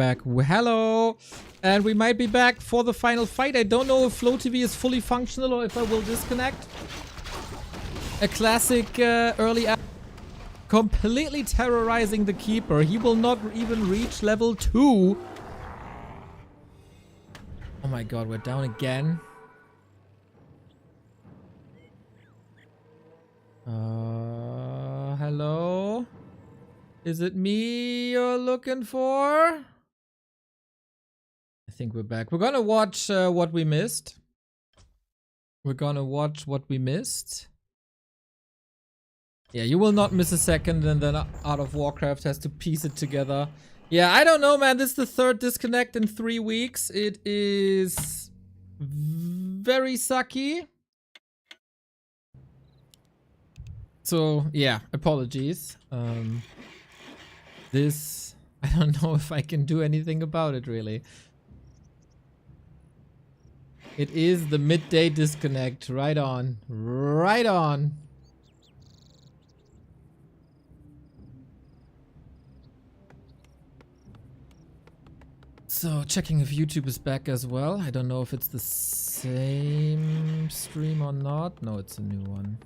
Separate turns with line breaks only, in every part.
back. Hello. And we might be back for the final fight. I don't know if Flow TV is fully functional or if I will disconnect. A classic early app. Completely terrorizing the Keeper. He will not even reach level 2. Oh my god, we're down again. Hello? Is it me you're looking for? I think we're back. We're gonna watch what we missed. We're gonna watch what we missed. Yeah, you will not miss a second, and then Art of Warcraft has to piece it together. Yeah, I don't know, man. This is the 3rd disconnect in 3 weeks. It is very sucky. So, yeah, apologies. This, I don't know if I can do anything about it, really. It is the midday disconnect. Right on. Right on. So, checking if YouTube is back as well. I don't know if it's the same stream or not. No, it's a new one.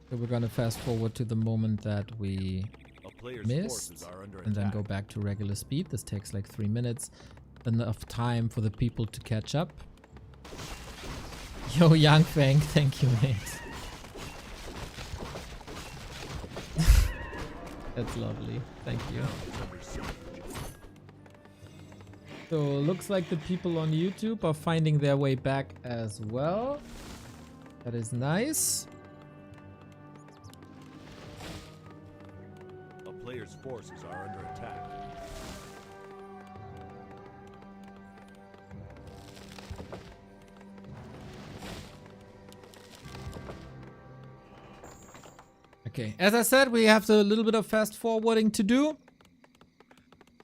So we're gonna fast forward to the moment that we missed and then go back to regular speed. This takes like 3 minutes. Enough time for the people to catch up. Yo, Young Fang, thank you, mate. That's lovely. Thank you. So, looks like the people on YouTube are finding their way back as well. That is nice.
A player's forces are under attack.
Okay, as I said, we have a little bit of fast forwarding to do.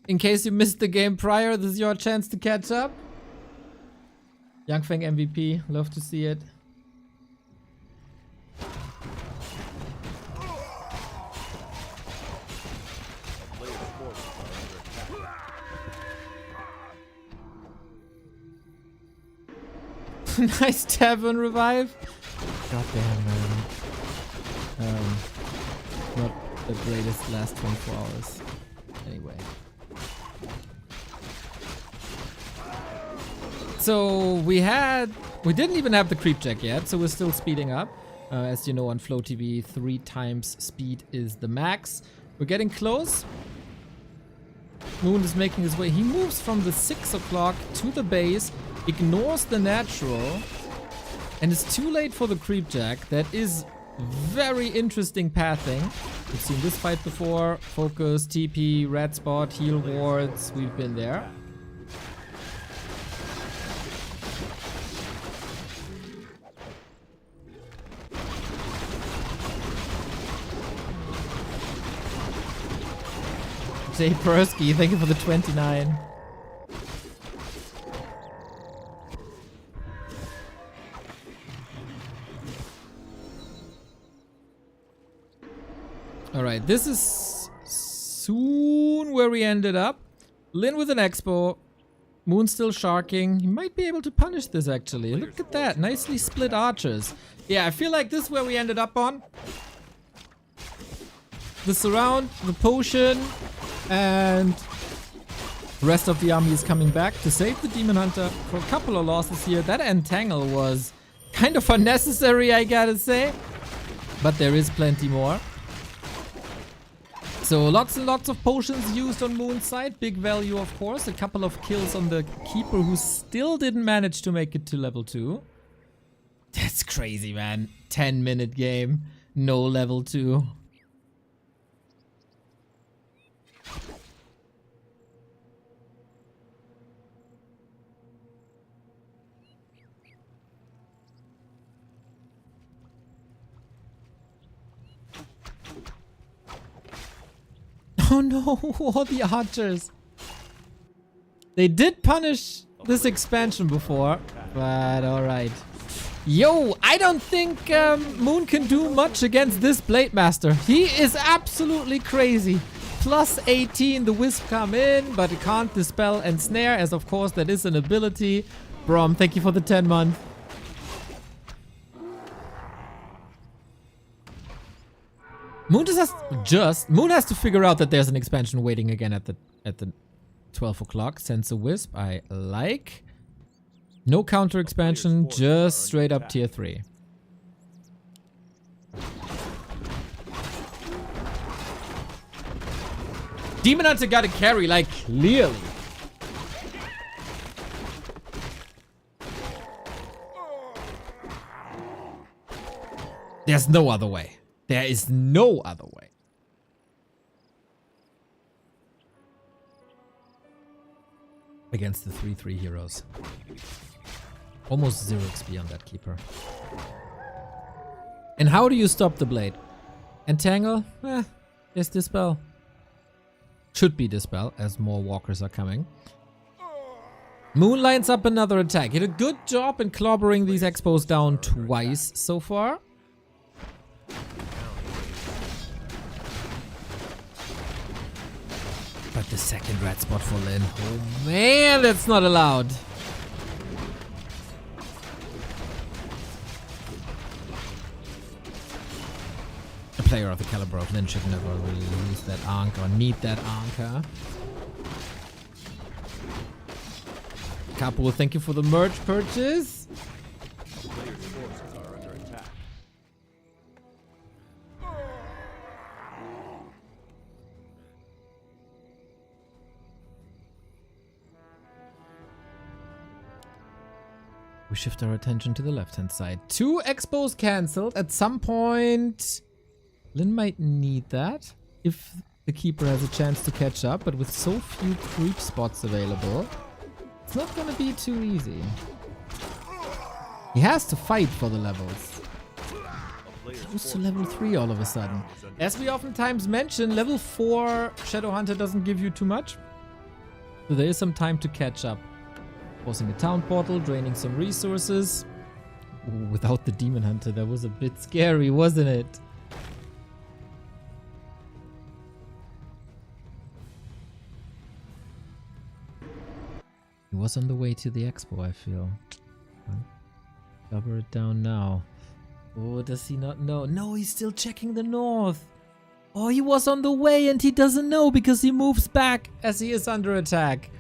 In case you missed the game prior, this is your chance to catch up. Young Fang MVP, love to see it. Nice tavern revive. Goddamn, man. Not the greatest last 24 hours. Anyway. So we didn't even have the creep check yet, so we're still speeding up. As you know, on Flow TV, 3 times speed is the max. We're getting close. Moon is making his way. He moves from the 6 o'clock to the base, ignores the natural, and it's too late for the creep jack. That is very interesting pathing. We've seen this fight before. Focus, TP, red spot, heal wards. We've been there. Jay Persky, thank you for the 29. Alright, this is soon where we ended up. Lin with an expo. Moon still sharking. He might be able to punish this actually. Look at that. Nicely split archers. Yeah, I feel like this is where we ended up on. The surround, the potion, and the rest of the army is coming back to save the Demon Hunter for a couple of losses here. That entangle was kind of unnecessary, I gotta say. But there is plenty more. So lots and lots of potions used on Moon's side. Big value, of course. A couple of kills on the Keeper who still didn't manage to make it to level 2. That's crazy, man. 10-minute game. No level 2. Oh no, all the archers. They did punish this expansion before, but alright. Yo, I don't think Moon can do much against this Blade Master. He is absolutely crazy. plus 18. The Wisp come in, but it can't dispel and snare, as of course that is an ability. Brom, thank you for the 10-month. Moon has to figure out that there's an expansion waiting again at the 12 o'clock. Sense a Wisp, I like. No counter expansion, just straight up tier 3. Demon Hunter got a carry, like, clearly. There's no other way. There is no other way. Against the 3/3 heroes. Almost 0 XP on that keeper. And how do you stop the blade? Entangle? There's Dispel. Should be Dispel, as more walkers are coming. Moon lines up another attack. He did a good job in clobbering these expos down twice so far. But the second red spot for Lin. Oh man, that's not allowed. A player of the caliber of Lin should never really use that Ankh or need that Ankh. Capo, thank you for the merch purchase.
Player's forces are under attack.
We shift our attention to the left-hand side. 2 expos cancelled. At some point, Lin might need that if the keeper has a chance to catch up, but with so few creep spots available, it's not going to be too easy. He has to fight for the levels. Close to level 3 all of a sudden. As we oftentimes mention, level 4 Shadow Hunter doesn't give you too much. So there is some time to catch up. Forcing a town portal, draining some resources. Ooh, without the Demon Hunter, that was a bit scary, wasn't it? He was on the way to the expo, I feel. Cover it down now. Oh, does he not know? No, he's still checking the north. Oh, he was on the way and he doesn't know because he moves back as he is under attack.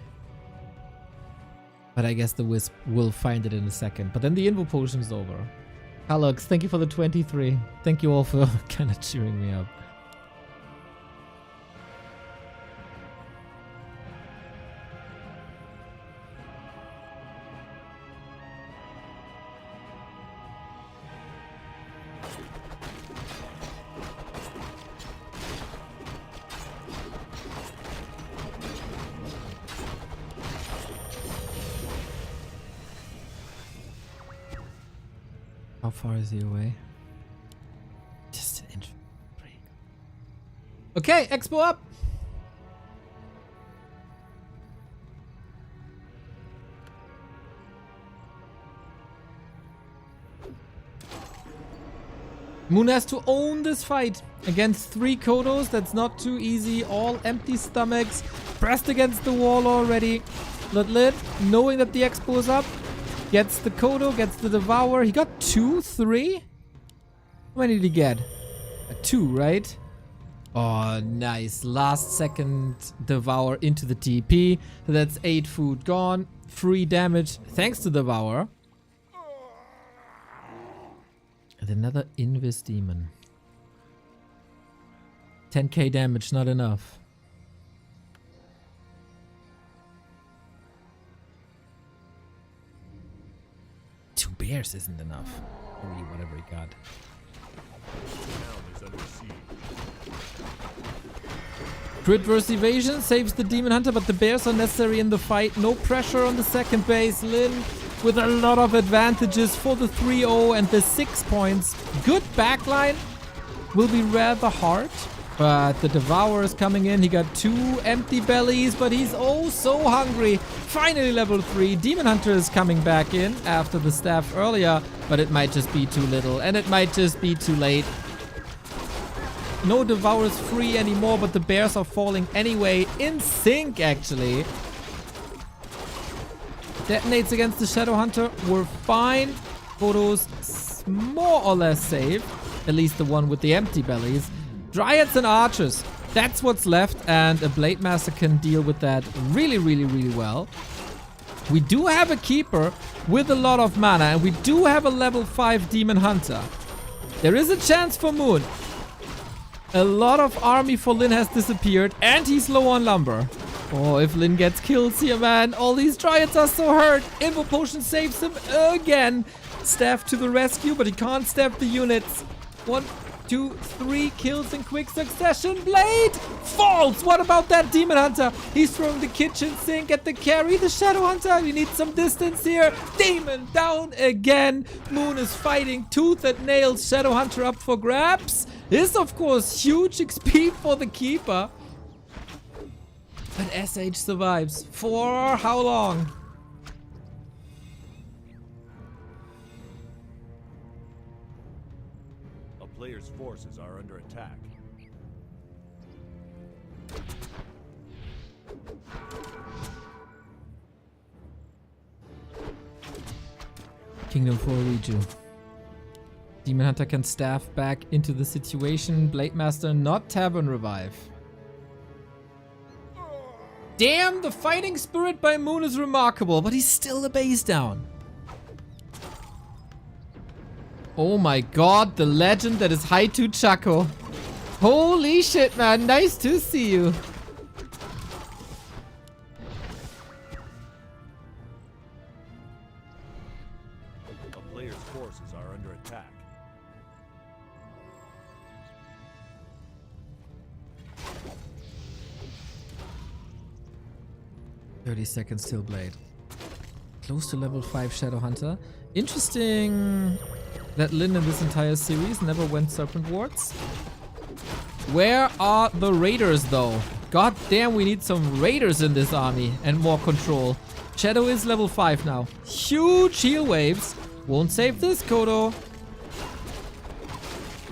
But I guess the Wisp will find it in a second. But then the Invo Potion's over. Halux, thank you for the 23. Thank you all for kind of cheering me up. How far is he away? Just an inch. Okay, expo up. Moon has to own this fight against 3 Kodos. That's not too easy. All empty stomachs, pressed against the wall already. Lit, knowing that the expo is up. Gets the Kodo, gets the Devour. He got 2, 3? How many did he get? 2, right? Oh, nice. Last second Devour into the TP. So that's 8 food gone. Free damage thanks to Devour. And another Invis Demon. 10k damage, not enough. Bears isn't enough. 3, whatever he got. Crit versus evasion saves the Demon Hunter, but the bears are necessary in the fight. No pressure on the second base. Lin with a lot of advantages for the 3-0 and the 6 points. Good backline. Will be rather hard. But the Devourer is coming in. He got 2 empty bellies, but he's oh so hungry. Finally level 3. Demon Hunter is coming back in after the staff earlier, but it might just be too little and it might just be too late. No Devourers free anymore, but the bears are falling anyway. In sync, actually. Detonates against the Shadow Hunter. We're fine. Photos more or less safe. At least the one with the empty bellies. Dryads and Archers. That's what's left, and a Blade Master can deal with that really, really, really well. We do have a Keeper with a lot of mana, and we do have a level 5 Demon Hunter. There is a chance for Moon. A lot of army for Lyn has disappeared, and he's low on lumber. Oh, if Lyn gets kills here, man. All these Dryads are so hurt. Info Potion saves him again. Staff to the rescue, but he can't staff the units. 1, 2, 3 kills in quick succession. Blade falls. What about that Demon Hunter? He's throwing the kitchen sink at the carry. The Shadow Hunter. We need some distance here. Demon down again. Moon is fighting tooth and nail. Shadow Hunter up for grabs. This, of course, huge XP for the Keeper. But SH survives. For how long?
A player's forces are under attack.
Kingdom for Riju. Demon Hunter can staff back into the situation. Blade Master not Tavern Revive. Damn, the fighting spirit by Moon is remarkable, but he's still a base down. Oh my god, the legend that is Haitu Chaco. Holy shit, man. Nice to see you.
A player's forces are under attack.
$30 seconds till Blade. Close to level 5 Shadow Hunter. Interesting that Lyn in this entire series never went Serpent Wards. Where are the Raiders though? God damn, we need some Raiders in this army and more control. Shadow is level 5 now. Huge heal waves. Won't save this, Kodo.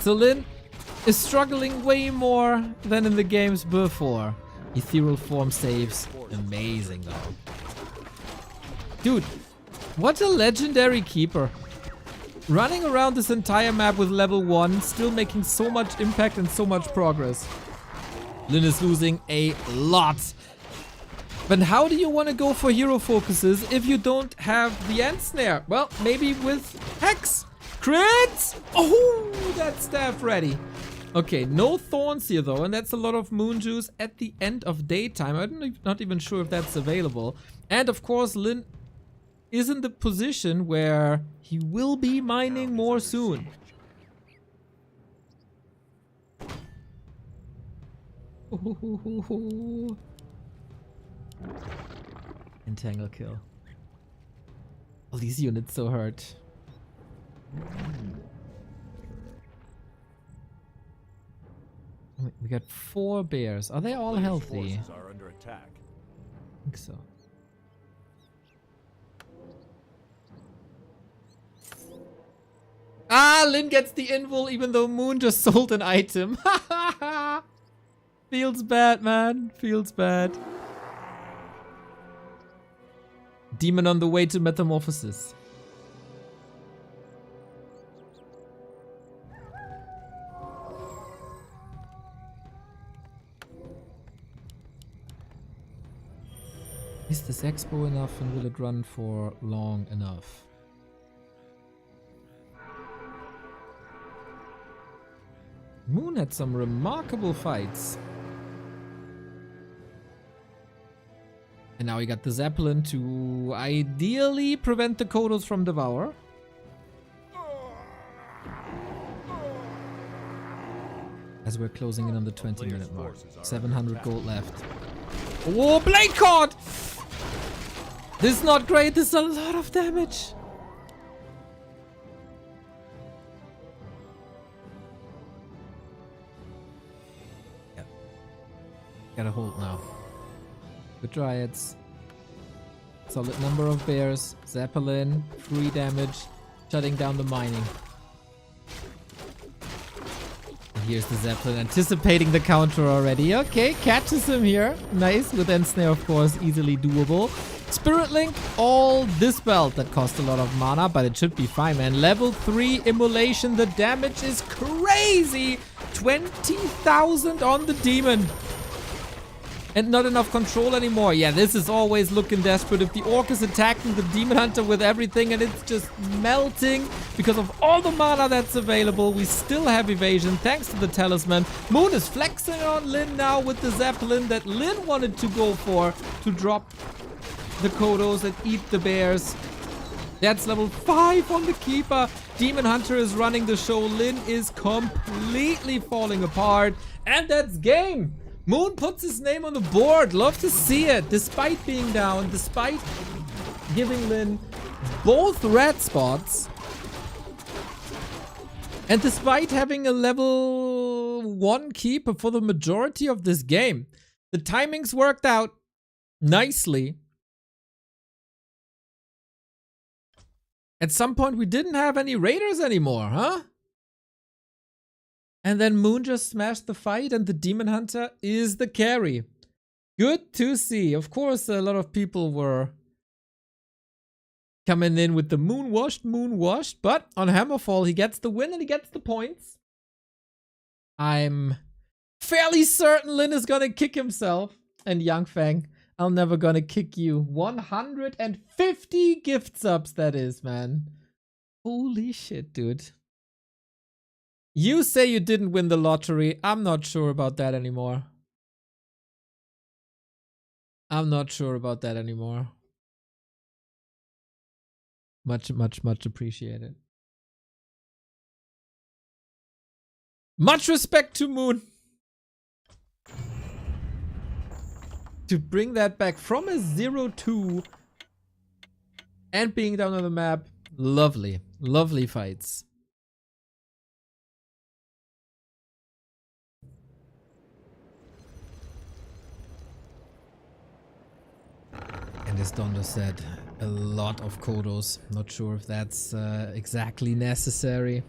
So Lyn is struggling way more than in the games before. Ethereal form saves. Amazing though. Dude, what a legendary Keeper. Running around this entire map with level 1, still making so much impact and so much progress. Lyn is losing a lot. But how do you want to go for hero focuses if you don't have the End Snare? Well, maybe with Hex. Crits! Oh, that staff ready. Okay, no thorns here though, and that's a lot of moon juice at the end of daytime. I'm not even sure if that's available. And of course, Lyn is in the position where he will be mining more soon. Entangle kill. All these units so hurt. We got 4 bears. Are they all healthy?
Are under attack.
I think so. Ah, Lyn gets the invul even though Moon just sold an item. Feels bad, man. Feels bad. Demon on the way to metamorphosis. Is this expo enough and will it run for long enough? Moon had some remarkable fights. And now we got the Zeppelin to ideally prevent the Kodos from Devour. As we're closing in on the 20-minute mark. 700 gold left. Oh, Blade Cord! This is not great. This is a lot of damage. Yep. Gotta hold now. Good Dryads. Solid number of bears. Zeppelin. Free damage. Shutting down the mining. here's the Zeppelin anticipating the counter already. Okay, catches him here. Nice. With Ensnare, of course, easily doable. Spirit Link, all dispelled. That cost a lot of mana, but it should be fine, man. Level 3 Immolation. The damage is crazy. 20,000 on the demon. And not enough control anymore. Yeah, this is always looking desperate. If the Orc is attacking the Demon Hunter with everything and it's just melting because of all the mana that's available, we still have evasion thanks to the Talisman. Moon is flexing on Lin now with the Zeppelin that Lin wanted to go for to drop the Kodos and eat the bears. That's level 5 on the Keeper. Demon Hunter is running the show. Lin is completely falling apart. And that's game. Moon puts his name on the board. Love to see it. Despite being down, despite giving Lin both red spots, and despite having a level 1 keeper for the majority of this game, the timings worked out nicely. At some point, we didn't have any raiders anymore, huh? And then Moon just smashed the fight and the Demon Hunter is the carry. Good to see. Of course, a lot of people were coming in with the moon washed. But on Hammerfall, he gets the win and he gets the points. I'm fairly certain Lin is gonna kick himself. And Yangfang, I'm never gonna kick you. 150 gift subs, that is, man. Holy shit, dude. You say you didn't win the lottery. I'm not sure about that anymore. I'm not sure about that anymore. Much appreciated. Much respect to Moon. To bring that back from a 0-2 and being down on the map. Lovely. Lovely fights. And as Dondo said, a lot of Kodos. Not sure if that's exactly necessary.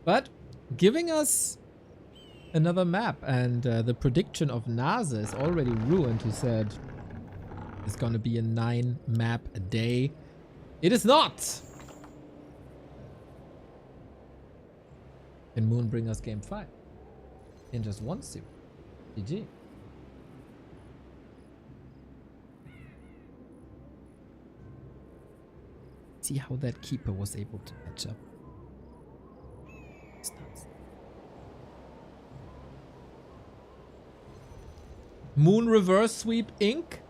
But giving us another map. And the prediction of Nase is already ruined. He said it's going to be a 9 map a day. It is not! Can Moon bring us game 5? In just one suit. GG. See how that Keeper was able to catch up. It's nuts. Moon reverse sweep ink.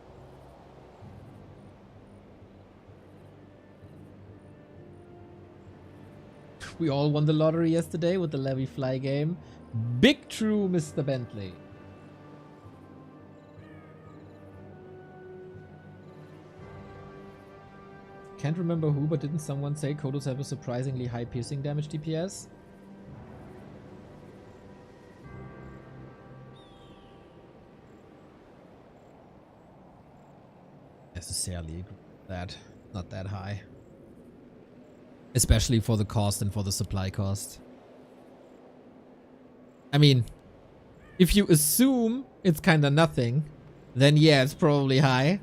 We all won the lottery yesterday with the Levy Fly game. Big true, Mr. Bentley. Can't remember who, but didn't someone say Kodos have a surprisingly high piercing damage DPS? Necessarily that. Not that high. Especially for the cost and for the supply cost. I mean, if you assume it's kinda nothing, then yeah, it's probably high.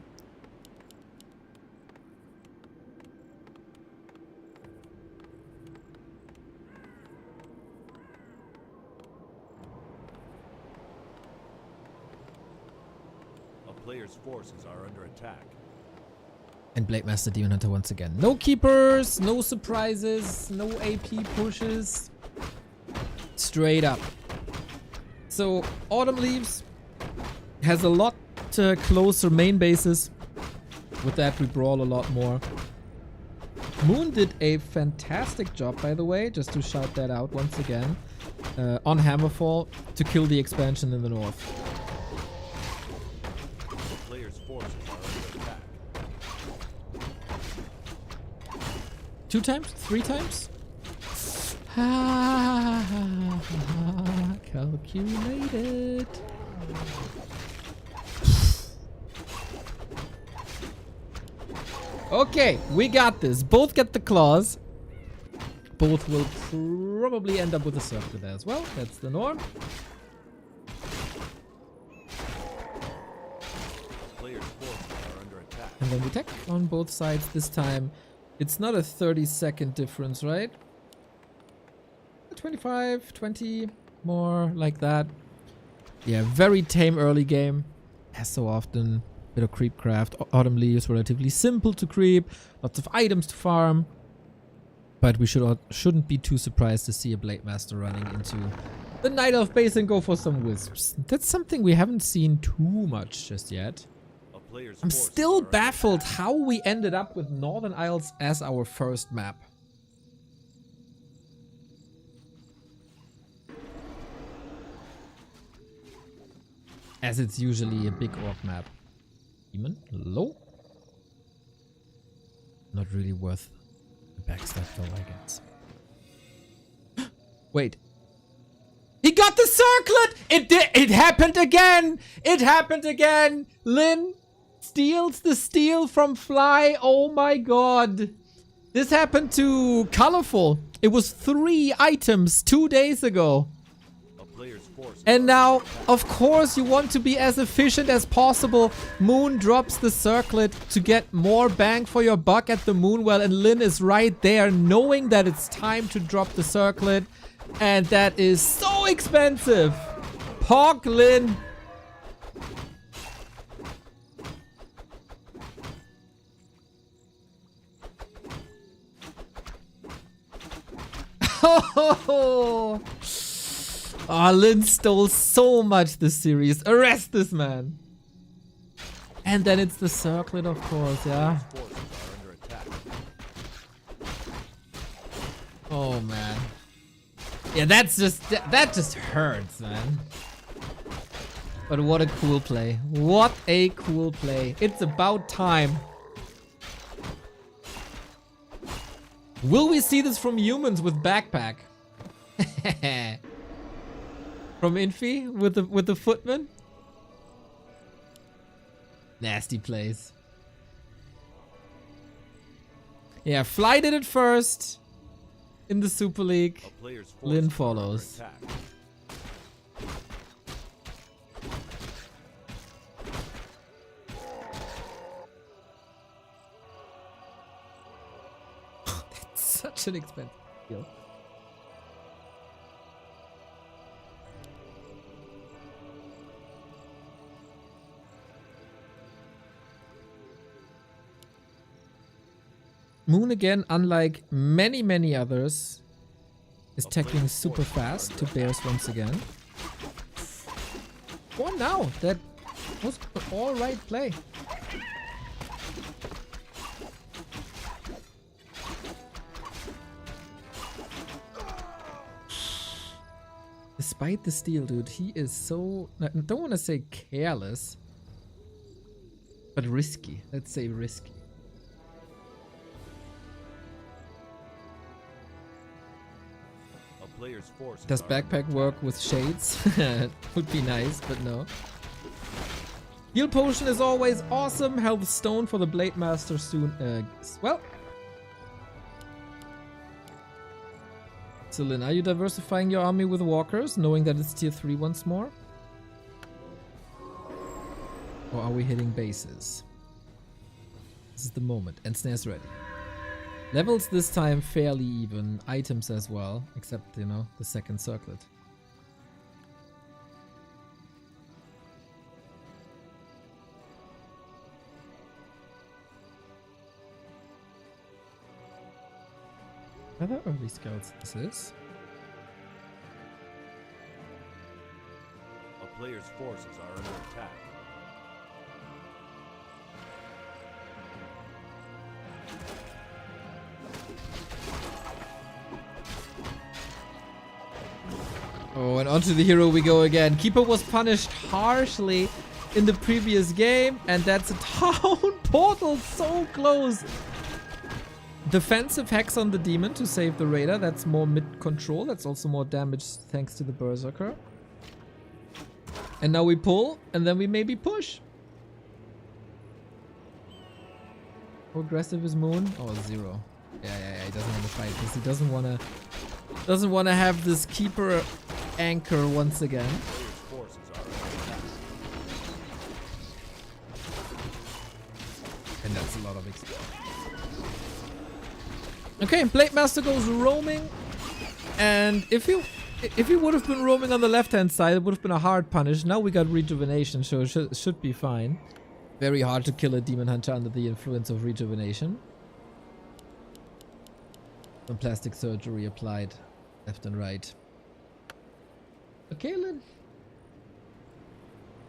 Player's forces are under attack.
And Blade Master Demon Hunter once again. No keepers, no surprises, no AP pushes. Straight up. So Autumn Leaves has a lot closer main bases. With that we brawl a lot more. Moon did a fantastic job, by the way, just to shout that out once again, on Hammerfall to kill the expansion in the north. 2 times? 3 times? Calculated. Okay, we got this. Both get the claws. both will probably end up with a circle there as well. That's the norm.
Players' forces are under attack.
And then we attack on both sides. This time, it's not a 30-second difference, right? 25, 20, more like that. Yeah, very tame early game. As so often, bit of creep craft. Autumn Leaves, relatively simple to creep. Lots of items to farm. But we shouldn't be too surprised to see a Blade Master running into the Night Elf base and go for some wisps. That's something we haven't seen too much just yet. I'm still baffled how we ended up with Northern Isles as our first map. As it's usually a big orc map. Demon? Low? Not really worth the backstab though, I guess. Wait. He got the circlet! It happened again! It happened again! Lynn steals the steel from Fly. Oh my god. This happened to Colorful. It was 3 items 2 days ago. And now, of course, you want to be as efficient as possible. Moon drops the circlet to get more bang for your buck at the Moonwell, and Lynn is right there knowing that it's time to drop the circlet. And that is so expensive. Pog Lynn. Oh, Lynn stole so much this series. Arrest this man. And then it's the circlet, of course, yeah. Oh man. Yeah, that just hurts, man. But what a cool play. What a cool play. It's about time. Will we see this from humans with backpack? From Infi with the footman? Nasty plays. Yeah, Fly did it first in the Super League. Lynn follows. That's such an expensive deal. Moon again, unlike many others, is tackling super fast to bears once again. Go on now, that was an alright play. Despite the steal, dude, he is so, I don't want to say careless, but risky. Let's say risky. Does backpack work with shades? Would be nice, but no. Heal potion is always awesome. Health stone for the Blade Master soon as well. So Lynn, are you diversifying your army with walkers, knowing that it's tier 3 once more? Or are we hitting bases? This is the moment. And snares ready. Levels this time fairly even. Items as well, except, you know, the second circlet. Other early scouts this is.
A player's forces are under attack.
Oh, and onto the hero we go again. Keeper was punished harshly in the previous game, and that's a town portal so close. Defensive hex on the demon to save the raider. That's more mid-control. That's also more damage thanks to the berserker. And now we pull, and then we maybe push. How aggressive is Moon? Oh, 0. Yeah, he doesn't want to fight this. He doesn't want to have this keeper anchor once again.
Forces are under attack.
And that's a lot of XP. Okay, Blade Master goes roaming. And if he would have been roaming on the left-hand side, it would have been a hard punish. Now we got Rejuvenation, so it should be fine. Very hard to kill a Demon Hunter under the influence of Rejuvenation. Some plastic surgery applied left and right. Okay, Lynn.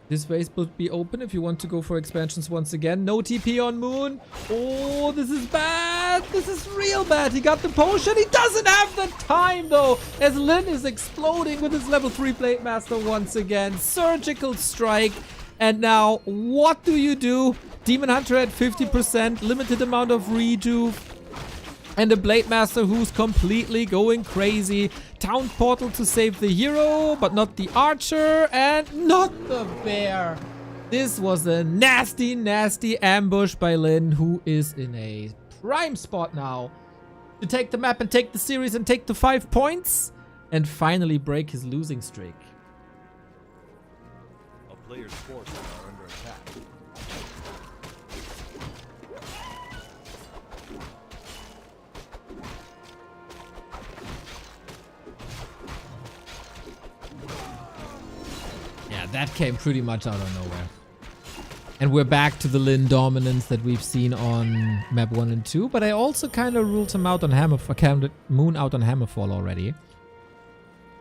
This phase would be open if you want to go for expansions once again. No TP on Moon. Oh, this is bad. This is real bad. He got the potion. He doesn't have the time, though, as Lynn is exploding with his level 3 Blade Master once again. Surgical strike. And now, what do? Demon Hunter at 50%. Limited amount of rejuve. And the Blade Master who's completely going crazy. Town portal to save the hero, but not the archer and not the bear. This was a nasty, nasty ambush by Lynn, who is in a prime spot now to take the map and take the series and take the 5 points and finally break his losing streak.
A player's forces are under attack.
Yeah, that came pretty much out of nowhere. And we're back to the Lynn dominance that we've seen on map 1 and 2. But I also kind of ruled him out on Hammerfall, Moon out on Hammerfall already.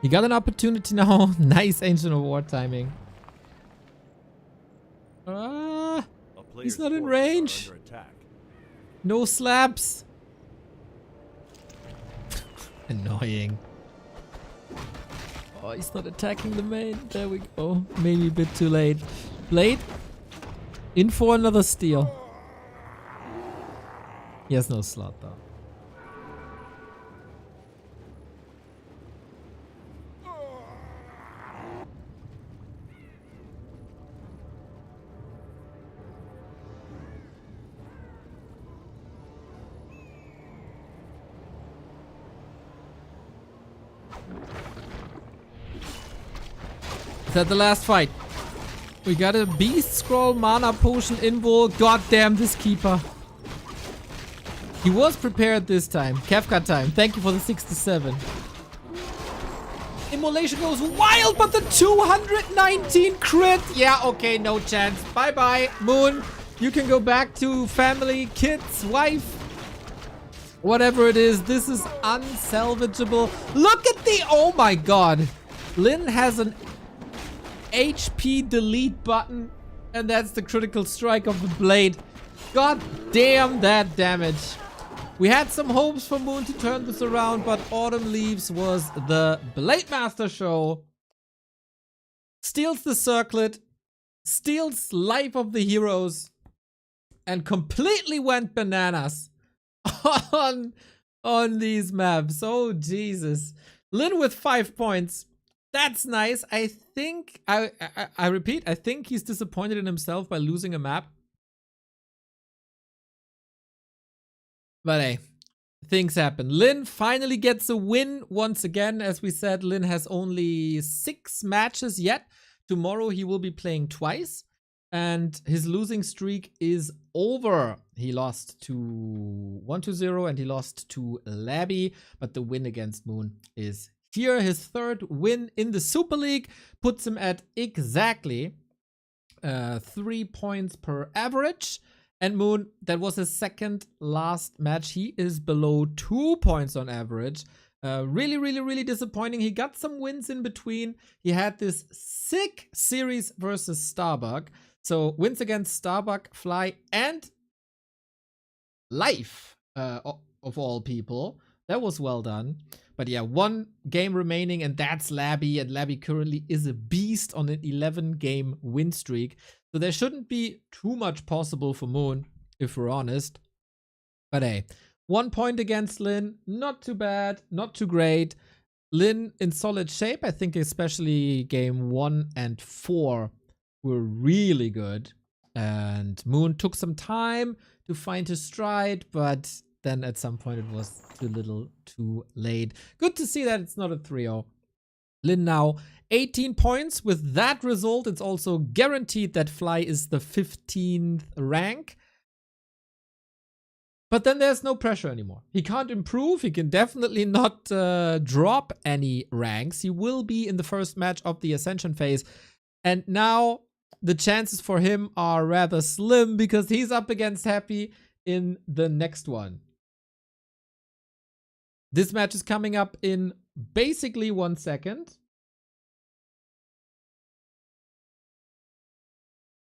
He got an opportunity now. Nice Ancient of War timing. He's not in range. No slaps. Annoying. Oh, he's not attacking the main. There we go. Maybe a bit too late. Blade. In for another steal. He has no slot though. Is that the last fight? We got a Beast Scroll Mana Potion invul. God damn this keeper. He was prepared this time. Kefka time. Thank you for the 67. Immolation goes wild, but the 219 crit. Yeah, okay, no chance. Bye-bye, Moon. You can go back to family, kids, wife. Whatever it is, this is unsalvageable. Look at the... Oh my god. Lynn has an HP delete button, and that's the critical strike of the blade. God damn that damage. We had some hopes for Moon to turn this around, but Autumn Leaves was the Blade Master show. Steals the circlet, steals life of the heroes, and completely went bananas on these maps. Oh Jesus. Lynn with 5 points. That's nice. I think, I repeat, I think he's disappointed in himself by losing a map. But hey, things happen. Lynn finally gets a win once again. As we said, Lynn has only 6 matches yet. Tomorrow he will be playing twice. And his losing streak is over. He lost to 1-0 and he lost to Labby. But the win against Moon is here. His 3rd win in the Super League puts him at exactly 3 points per average. And Moon, that was his 2nd last match. He is below 2 points on average. Really disappointing. He got some wins in between. He had this sick series versus Starbuck. So wins against Starbuck, Fly, and Life of all people. That was well done. But yeah, 1 game remaining, and that's Labby. And Labby currently is a beast on an 11-game win streak. So there shouldn't be too much possible for Moon, if we're honest. But hey, 1 point against Lynn. Not too bad, not too great. Lynn in solid shape. I think especially game 1 and 4 were really good. And Moon took some time to find his stride, but then at some point it was too little too late. Good to see that it's not a 3-0. Lin now 18 points. With that result, it's also guaranteed that Fly is the 15th rank. But then there's no pressure anymore. He can't improve. He can definitely not drop any ranks. He will be in the first match of the Ascension phase. And now the chances for him are rather slim because he's up against Happy in the next one. This match is coming up in basically 1 second.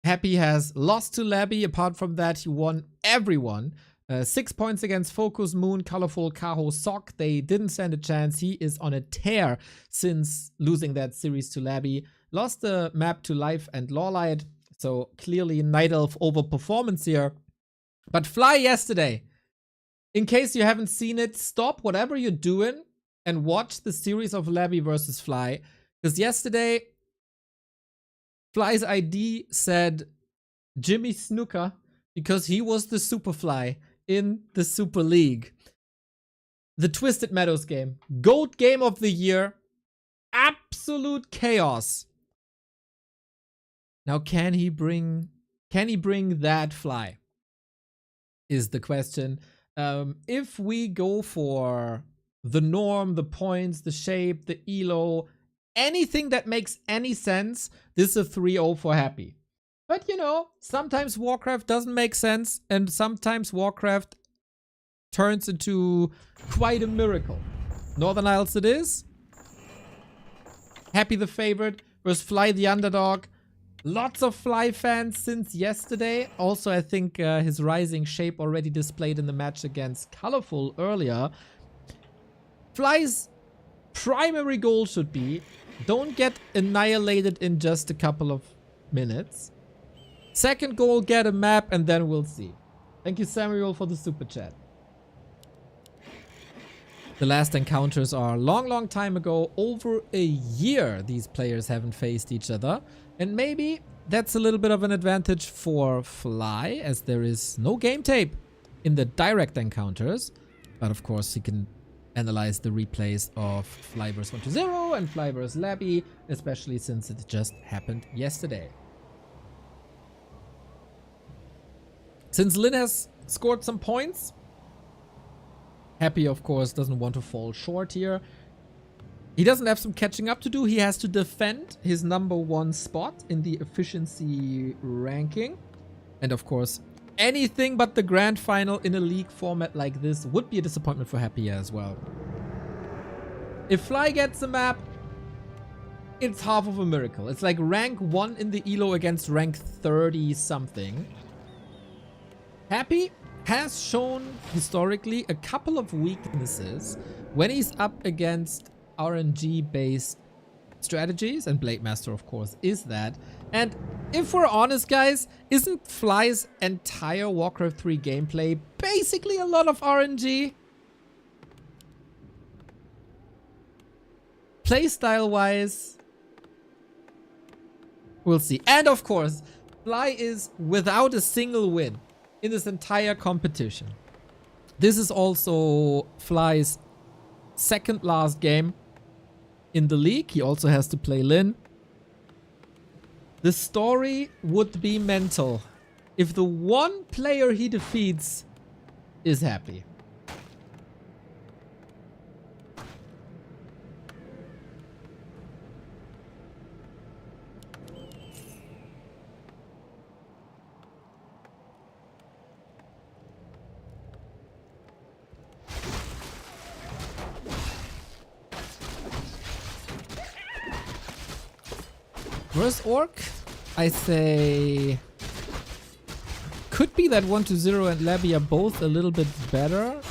Happy has lost to Labby. Apart from that, he won everyone. 6 points against Focus, Moon, Colorful, Kaho, Sock. They didn't stand a chance. He is on a tear since losing that series to Labby. Lost the map to Life and Lawlight. So clearly Night Elf overperformance here. But Fly yesterday. In case you haven't seen it, stop whatever you're doing and watch the series of Labby versus Fly. Because yesterday, Fly's ID said Jimmy Snooker because he was the Superfly in the Super League. The Twisted Meadows game. GOAT game of the year. Absolute chaos. Now can he bring that Fly? Is the question. If we go for the norm, the points, the shape, the elo, anything that makes any sense, this is a 3-0 for Happy. But you know, sometimes Warcraft doesn't make sense, and sometimes Warcraft turns into quite a miracle. Northern Isles it is. Happy the favorite versus Fly the underdog. Lots of Fly fans since yesterday. Also, I think his rising shape already displayed in the match against Colorful earlier. Fly's primary goal should be, don't get annihilated in just a couple of minutes. Second goal, get a map, and then we'll see. Thank you, Samuel, for the super chat. The last encounters are a long time ago. Over a year, these players haven't faced each other. And maybe that's a little bit of an advantage for Fly, as there is no game tape in the direct encounters. But of course, he can analyze the replays of Fly vs 120 and Fly vs Labby, especially since it just happened yesterday. Since Lin has scored some points, Happy, of course, doesn't want to fall short here. He doesn't have some catching up to do. He has to defend his #1 spot in the efficiency ranking. And of course, anything but the grand final in a league format like this would be a disappointment for Happy as well. If Fly gets a map, it's half of a miracle. It's like rank 1 in the elo against rank 30 something. Happy has shown historically a couple of weaknesses when he's up against RNG-based strategies, and Blade Master, of course, is that. And if we're honest, guys, isn't Fly's entire Warcraft 3 gameplay basically a lot of RNG? Playstyle-wise, we'll see. And of course, Fly is without a single win in this entire competition. This is also Fly's second last game in the league. He also has to play Lin. The story would be mental if the one player he defeats is Happy. Worst orc, I say, could be that 120 and Labby are both a little bit better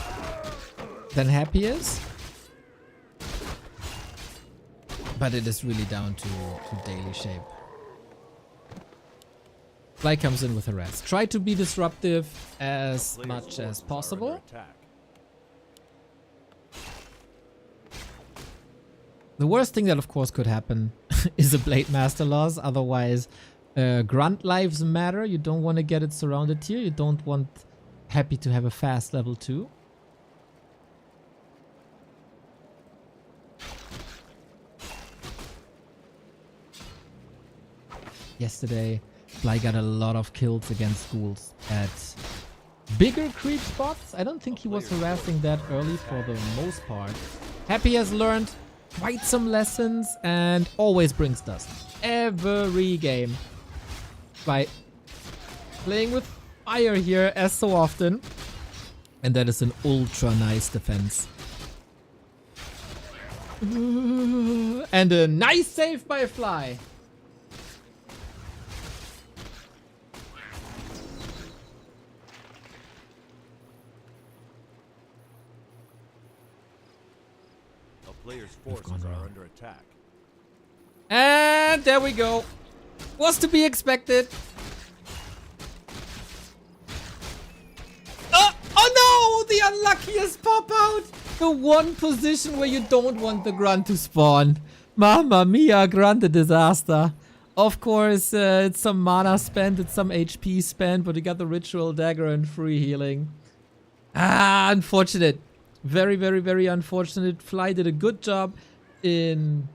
than Happy is. But it is really down to daily shape. Fly comes in with a rest. Try to be disruptive as much as possible. The worst thing that of course could happen is a Blade Master loss. Otherwise, Grunt lives matter. You don't want to get it surrounded here. You don't want Happy to have a fast level 2. yesterday. Fly got a lot of kills against ghouls at bigger creep spots. I don't think he was harassing that early for the most part. Happy has learned quite some lessons and always brings dust. Every game. By playing with fire here as so often. And that is an ultra nice defense. And a nice save by Fly.
Players' forces are under attack.
And there we go. Was to be expected. Oh no! The unluckiest pop out. The one position where you don't want the grunt to spawn. Mamma mia, grunt a disaster. Of course, it's some mana spent, it's some HP spent, but you got the ritual dagger and free healing. Ah, unfortunate. Very, very, very unfortunate. Fly did a good job in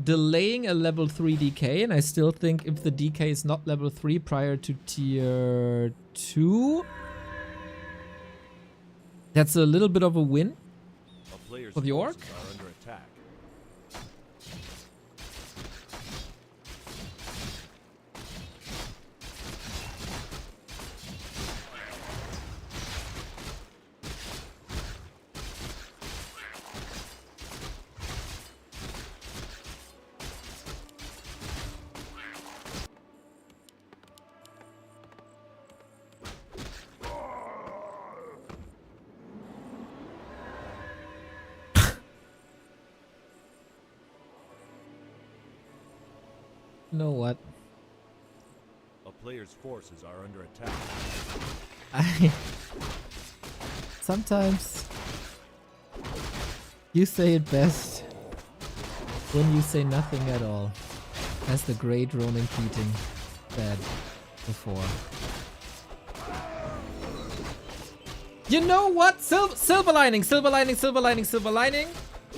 delaying a level 3 DK, and I still think if the DK is not level 3 prior to tier 2, that's a little bit of a win for the orc. You know what?
A player's forces are under attack.
Sometimes you say it best when you say nothing at all. As the great Ronan Keating said before. You know what? Silver lining, silver lining, silver lining, silver lining.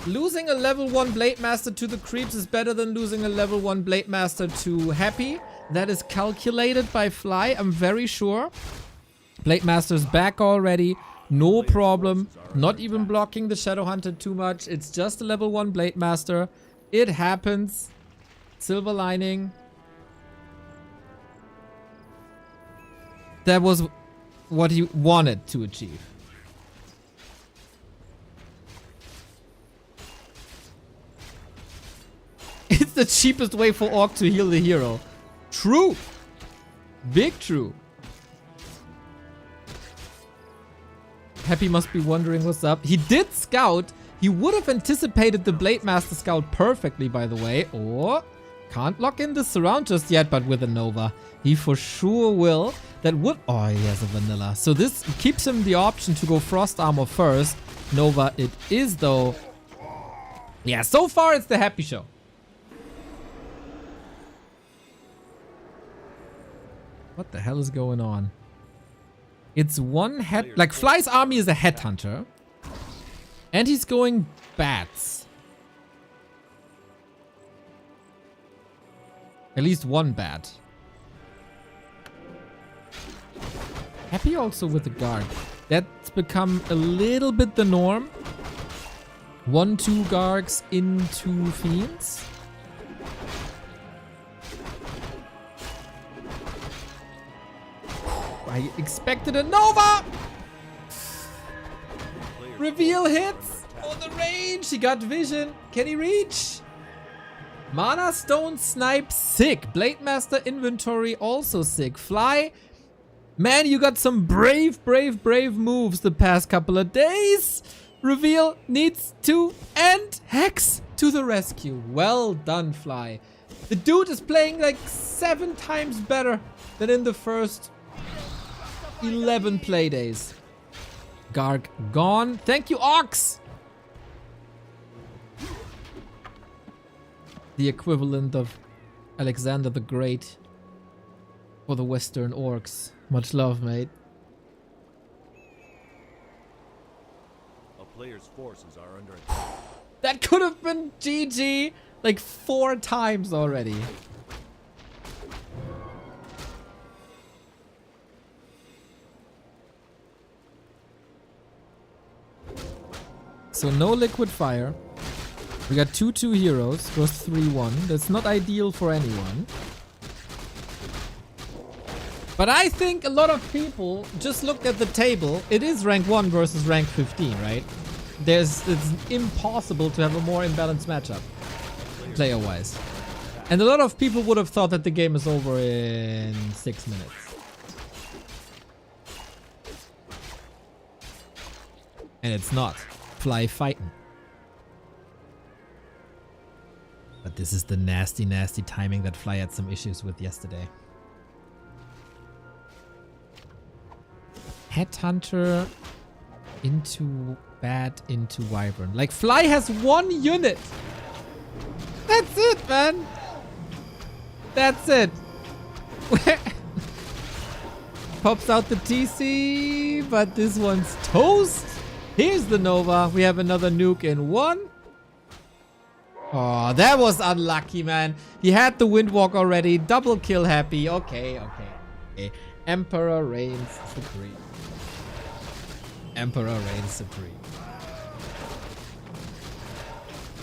Losing a level 1 Blade Master to the creeps is better than losing a level 1 Blade Master to Happy. That is calculated by Fly, I'm very sure. Blade Master's back already. No problem. Not even blocking the Shadow Hunter too much. It's just a level 1 Blade Master. It happens. Silver lining. That was what he wanted to achieve. It's the cheapest way for Orc to heal the hero. True. Big true. Happy must be wondering what's up. He did scout. He would have anticipated the Blade Master scout perfectly, by the way. Or can't lock in the surround just yet, but with a Nova. He for sure will. That would... Oh, he has a vanilla. So this keeps him the option to go Frost Armor first. Nova it is, though. Yeah, so far it's the Happy show. What the hell is going on? It's one head... Like, Fly's army is a headhunter. And he's going bats. At least one bat. Happy also with the guard. That's become a little bit the norm. 1-2 Gargs into Fiends. I expected a Nova! Reveal hits on the range. He got vision. Can he reach? Mana Stone Snipe sick. Blade Master inventory also sick. Fly. Man, you got some brave moves the past couple of days. Reveal needs to end. Hex to the rescue. Well done, Fly. The dude is playing like 7 times better than in the first 11 play days. Garg gone. Thank you, Ox. The equivalent of Alexander the Great for the Western Orcs. Much love, mate.
A player's forces are under attack.
That could have been GG like 4 times already. So no liquid fire. We got 2/2 heroes versus 3/1. That's not ideal for anyone. But I think a lot of people just looked at the table. It is rank 1 versus rank 15, right? It's impossible to have a more imbalanced matchup, player-wise. And a lot of people would have thought that the game is over in 6 minutes. And it's not. Fly fighting. But this is the nasty, nasty timing that Fly had some issues with yesterday. Headhunter into Bat into Wyvern. Like, Fly has 1 unit. That's it, man. That's it. Pops out the TC, but this one's toast. Here's the Nova. We have another nuke in 1. Oh, that was unlucky, man. He had the Windwalk already. Double kill happy. Okay. Emperor reigns supreme. Emperor reigns supreme.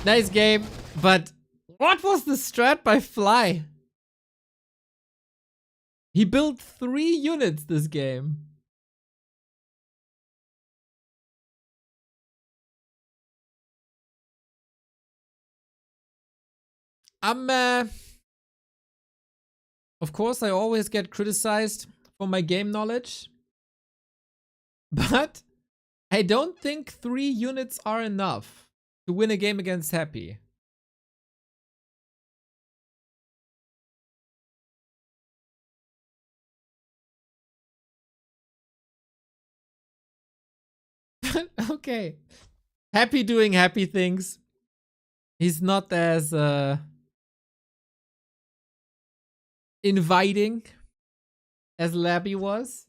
Nice game, but what was the strat by Fly? He built 3 units this game. Of course, I always get criticized for my game knowledge, but I don't think 3 units are enough to win a game against Happy. Okay. Happy doing happy things. He's not as inviting as Labby was.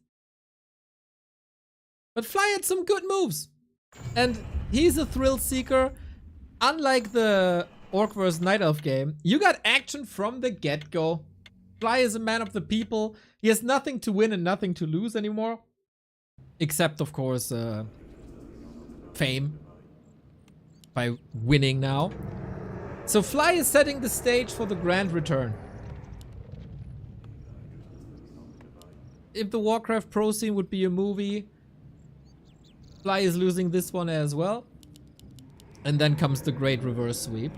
But Fly had some good moves. And he's a thrill seeker. Unlike the Orc vs. Night Elf game, you got action from the get-go. Fly is a man of the people. He has nothing to win and nothing to lose anymore. Except, of course, fame. By winning now. So Fly is setting the stage for the grand return. If the Warcraft Pro scene would be a movie, Fly is losing this one as well. And then comes the great reverse sweep.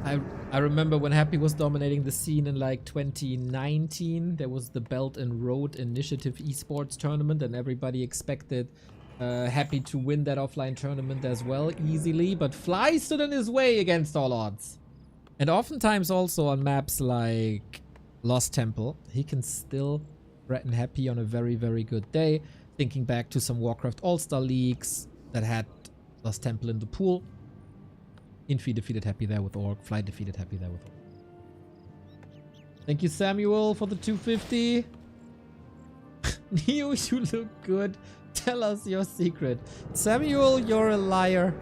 I remember when Happy was dominating the scene in like 2019. There was the Belt and Road Initiative esports tournament and everybody expected Happy to win that offline tournament as well easily. But Fly stood in his way against all odds. And oftentimes also on maps like Lost Temple, he can still threaten Happy on a very, very good day. Thinking back to some Warcraft All-Star Leagues that had Lost Temple in the pool. Infi defeated Happy there with Orc. Fly defeated Happy there with Orc. Thank you, Samuel, for the 250. Neo, you look good. Tell us your secret. Samuel, you're a liar.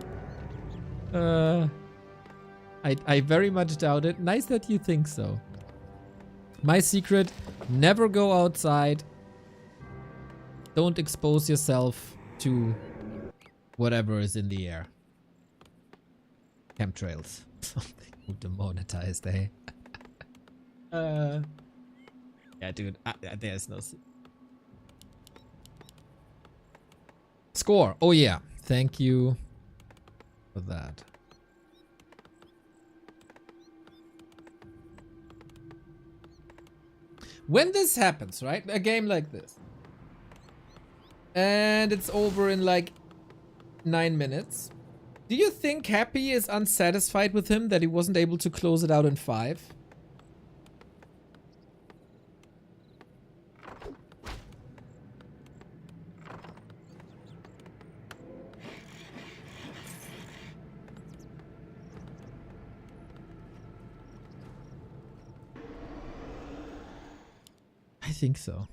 I very much doubt it. Nice that you think so. My secret, never go outside. Don't expose yourself to whatever is in the air. Chemtrails. Something demonetized, eh? Yeah, dude. There's no... Score. Oh, yeah. Thank you for that. When this happens, right? A game like this. And it's over in like 9 minutes. Do you think Happy is unsatisfied with him that he wasn't able to close it out in 5? I think so.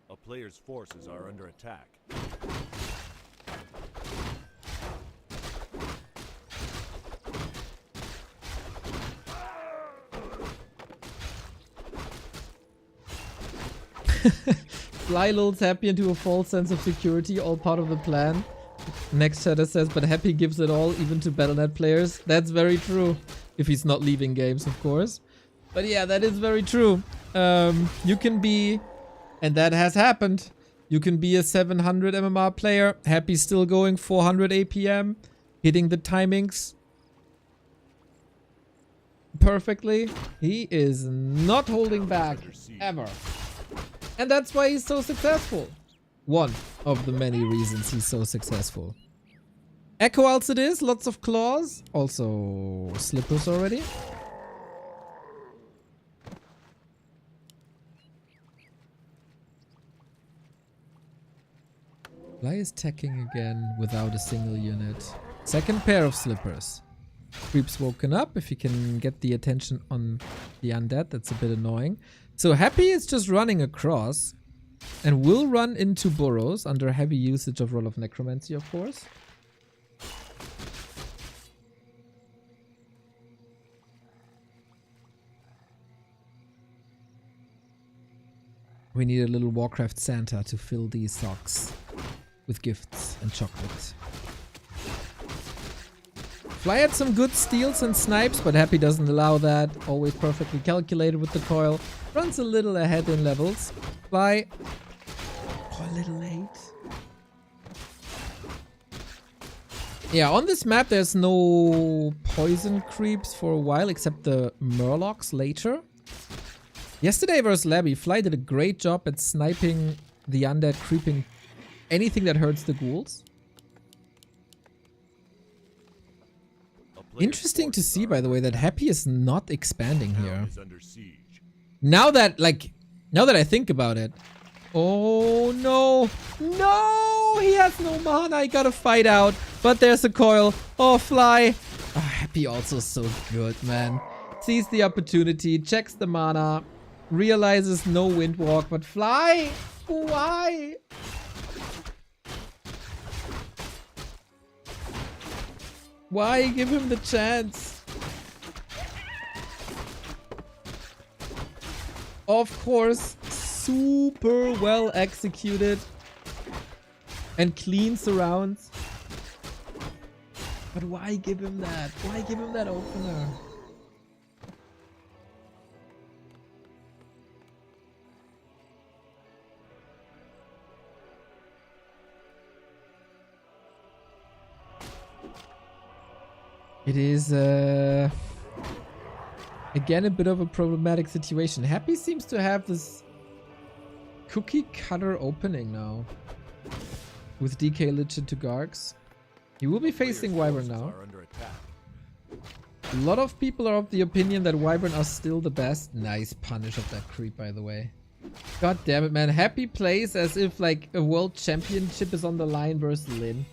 A player's forces are under attack.
Fly lulls Happy into a false sense of security, all part of the plan. Next chatter says, but Happy gives it all, even to Battle.net players. That's very true. If he's not leaving games, of course. But yeah, that is very true. You can be, and that has happened, you can be a 700 MMR player, Happy still going 400 APM, hitting the timings perfectly. He is not holding back, ever. And that's why he's so successful. One of the many reasons he's so successful. Echo Ults it is, lots of claws. Also slippers already. Fly is teching again without a single unit. Second pair of slippers. Creep's woken up. If he can get the attention on the undead, that's a bit annoying. So Happy is just running across and will run into burrows under heavy usage of Roll of Necromancy, of course. We need a little Warcraft Santa to fill these socks with gifts and chocolate. Fly had some good steals and snipes, but Happy doesn't allow that. Always perfectly calculated with the coil. Runs a little ahead in levels. Fly. Oh, a little late. Yeah, on this map there's no poison creeps for a while, except the Murlocs later. Yesterday versus Labby, Fly did a great job at sniping the undead, creeping anything that hurts the ghouls. Interesting to see, by the way, that Happy is not expanding here. Now that I think about it. Oh no. No! He has no mana. I gotta fight out. But there's a coil. Oh, Fly. Oh, Happy also so good, man. Sees the opportunity, checks the mana, realizes no Windwalk, but Fly? Why? Why give him the chance? Of course, super well executed and clean surrounds. But why give him that? Why give him that opener? It is, again, a bit of a problematic situation. Happy seems to have this cookie cutter opening now. With DK Lich into Gargs. He will be facing Wyvern now. A lot of people are of the opinion that Wyvern are still the best. Nice punish of that creep, by the way. God damn it, man. Happy plays as if, like, a world championship is on the line versus Lin.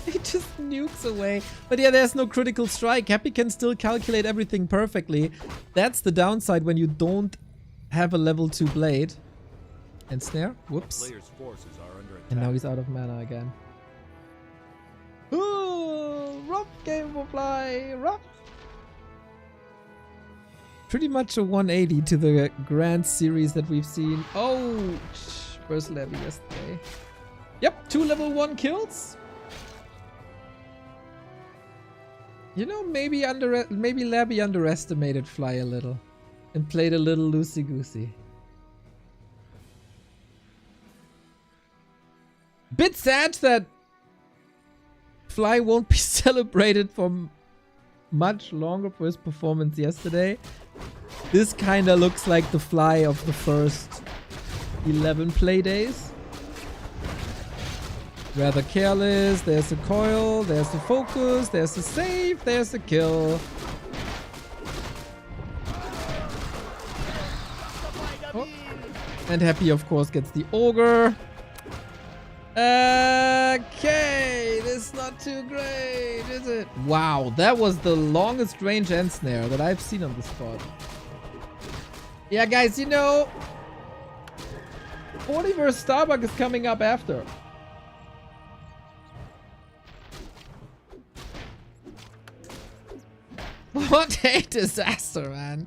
He just nukes away. But yeah, there's no critical strike. Happy can still calculate everything perfectly. That's the downside when you don't have a level 2 blade. And snare. Whoops. And now he's out of mana again. Ooh, rough game for Fly. Rough. Pretty much a 180 to the grand series that we've seen. Oh, first Labby yesterday. Yep, 2 level 1 kills. You know, maybe Labby underestimated Fly a little and played a little loosey-goosey. Bit sad that Fly won't be celebrated for much longer for his performance yesterday. This kinda looks like the Fly of the first 11 play days. Rather careless, there's a coil, there's the focus, there's the save, there's the kill. Oh. And Happy, of course, gets the ogre. Okay, this is not too great, is it? Wow, that was the longest range end snare that I've seen on the spot. Yeah, guys, you know, 40 vs Starbuck is coming up after. What a disaster, man.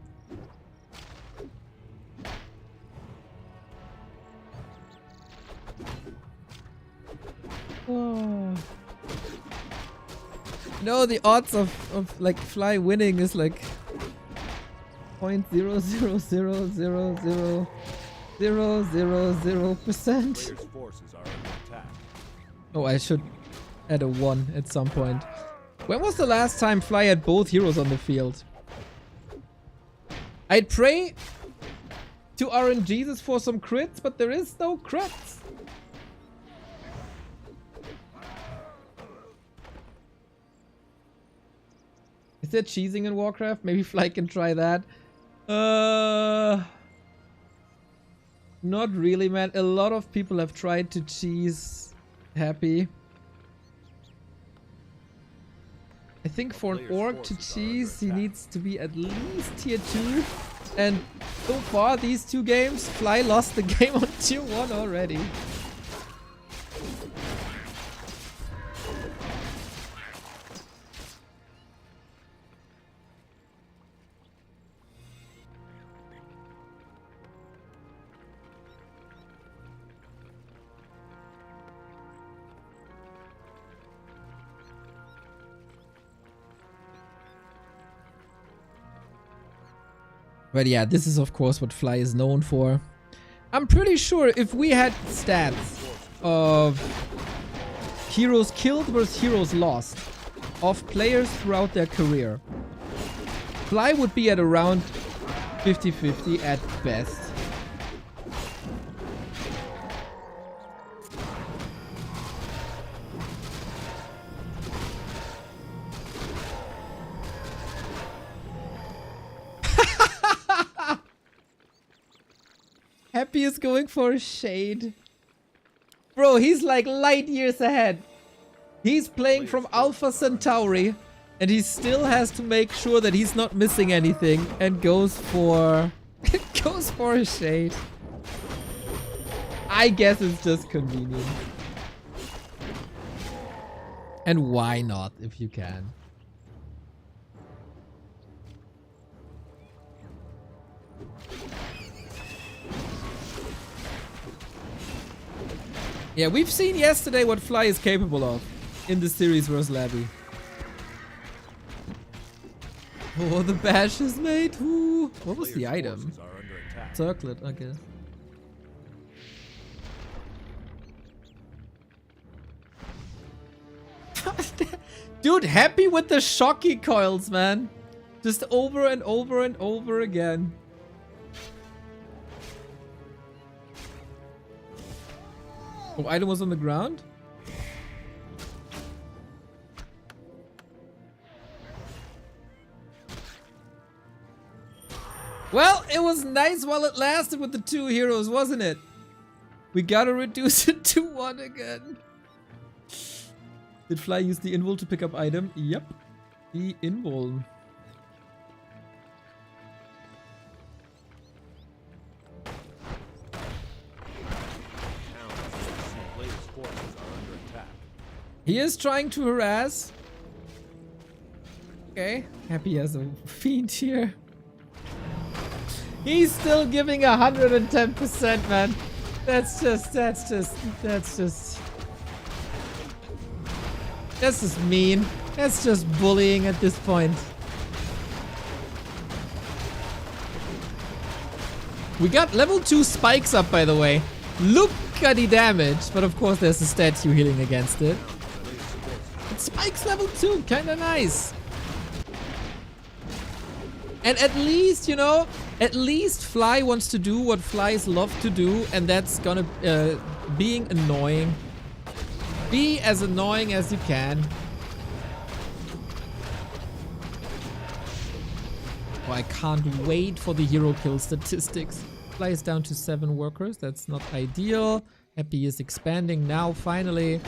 Oh. No, the odds of like Fly winning is like 0.000000000%.
Players' forces are under attack.
Oh, I should add a 1 at some point. When was the last time Fly had both heroes on the field? I'd pray to RNGesus for some crits, but there is no crits. Is there cheesing in Warcraft? Maybe Fly can try that. Not really, man. A lot of people have tried to cheese Happy. I think for an orc to cheese, he needs to be at least tier 2. And so far, these 2 games, Fly lost the game on tier 1 already. But yeah, this is of course what Fly is known for. I'm pretty sure if we had stats of heroes killed versus heroes lost of players throughout their career, Fly would be at around 50-50 at best. Happy is going for a shade. Bro, he's like light years ahead. He's playing from Alpha Centauri and he still has to make sure that he's not missing anything and goes for a shade. I guess it's just convenient. And why not if you can? Yeah, we've seen yesterday what Fly is capable of in the series versus Labby. Oh, the bash is made. Ooh. What was the item? Circlet, I guess. Dude, happy with the shocky coils, man. Just over and over and over again. Oh, item was on the ground? Well, it was nice while it lasted with the 2 heroes, wasn't it? We gotta reduce it to 1 again. Did Fly use the invul to pick up item? Yep. The invul. He is trying to harass. Okay, Happy has a fiend here. He's still giving 110%, man. That's just mean. That's just bullying at this point. We got level 2 spikes up, by the way. Look at the damage, but of course there's a statue healing against it. But spikes level 2, kinda nice. And at least, you know, at least Fly wants to do what Flies love to do, and that's gonna being annoying. Be as annoying as you can. Oh, I can't wait for the hero kill statistics. Fly is down to 7 workers. That's not ideal. Happy is expanding now. Finally,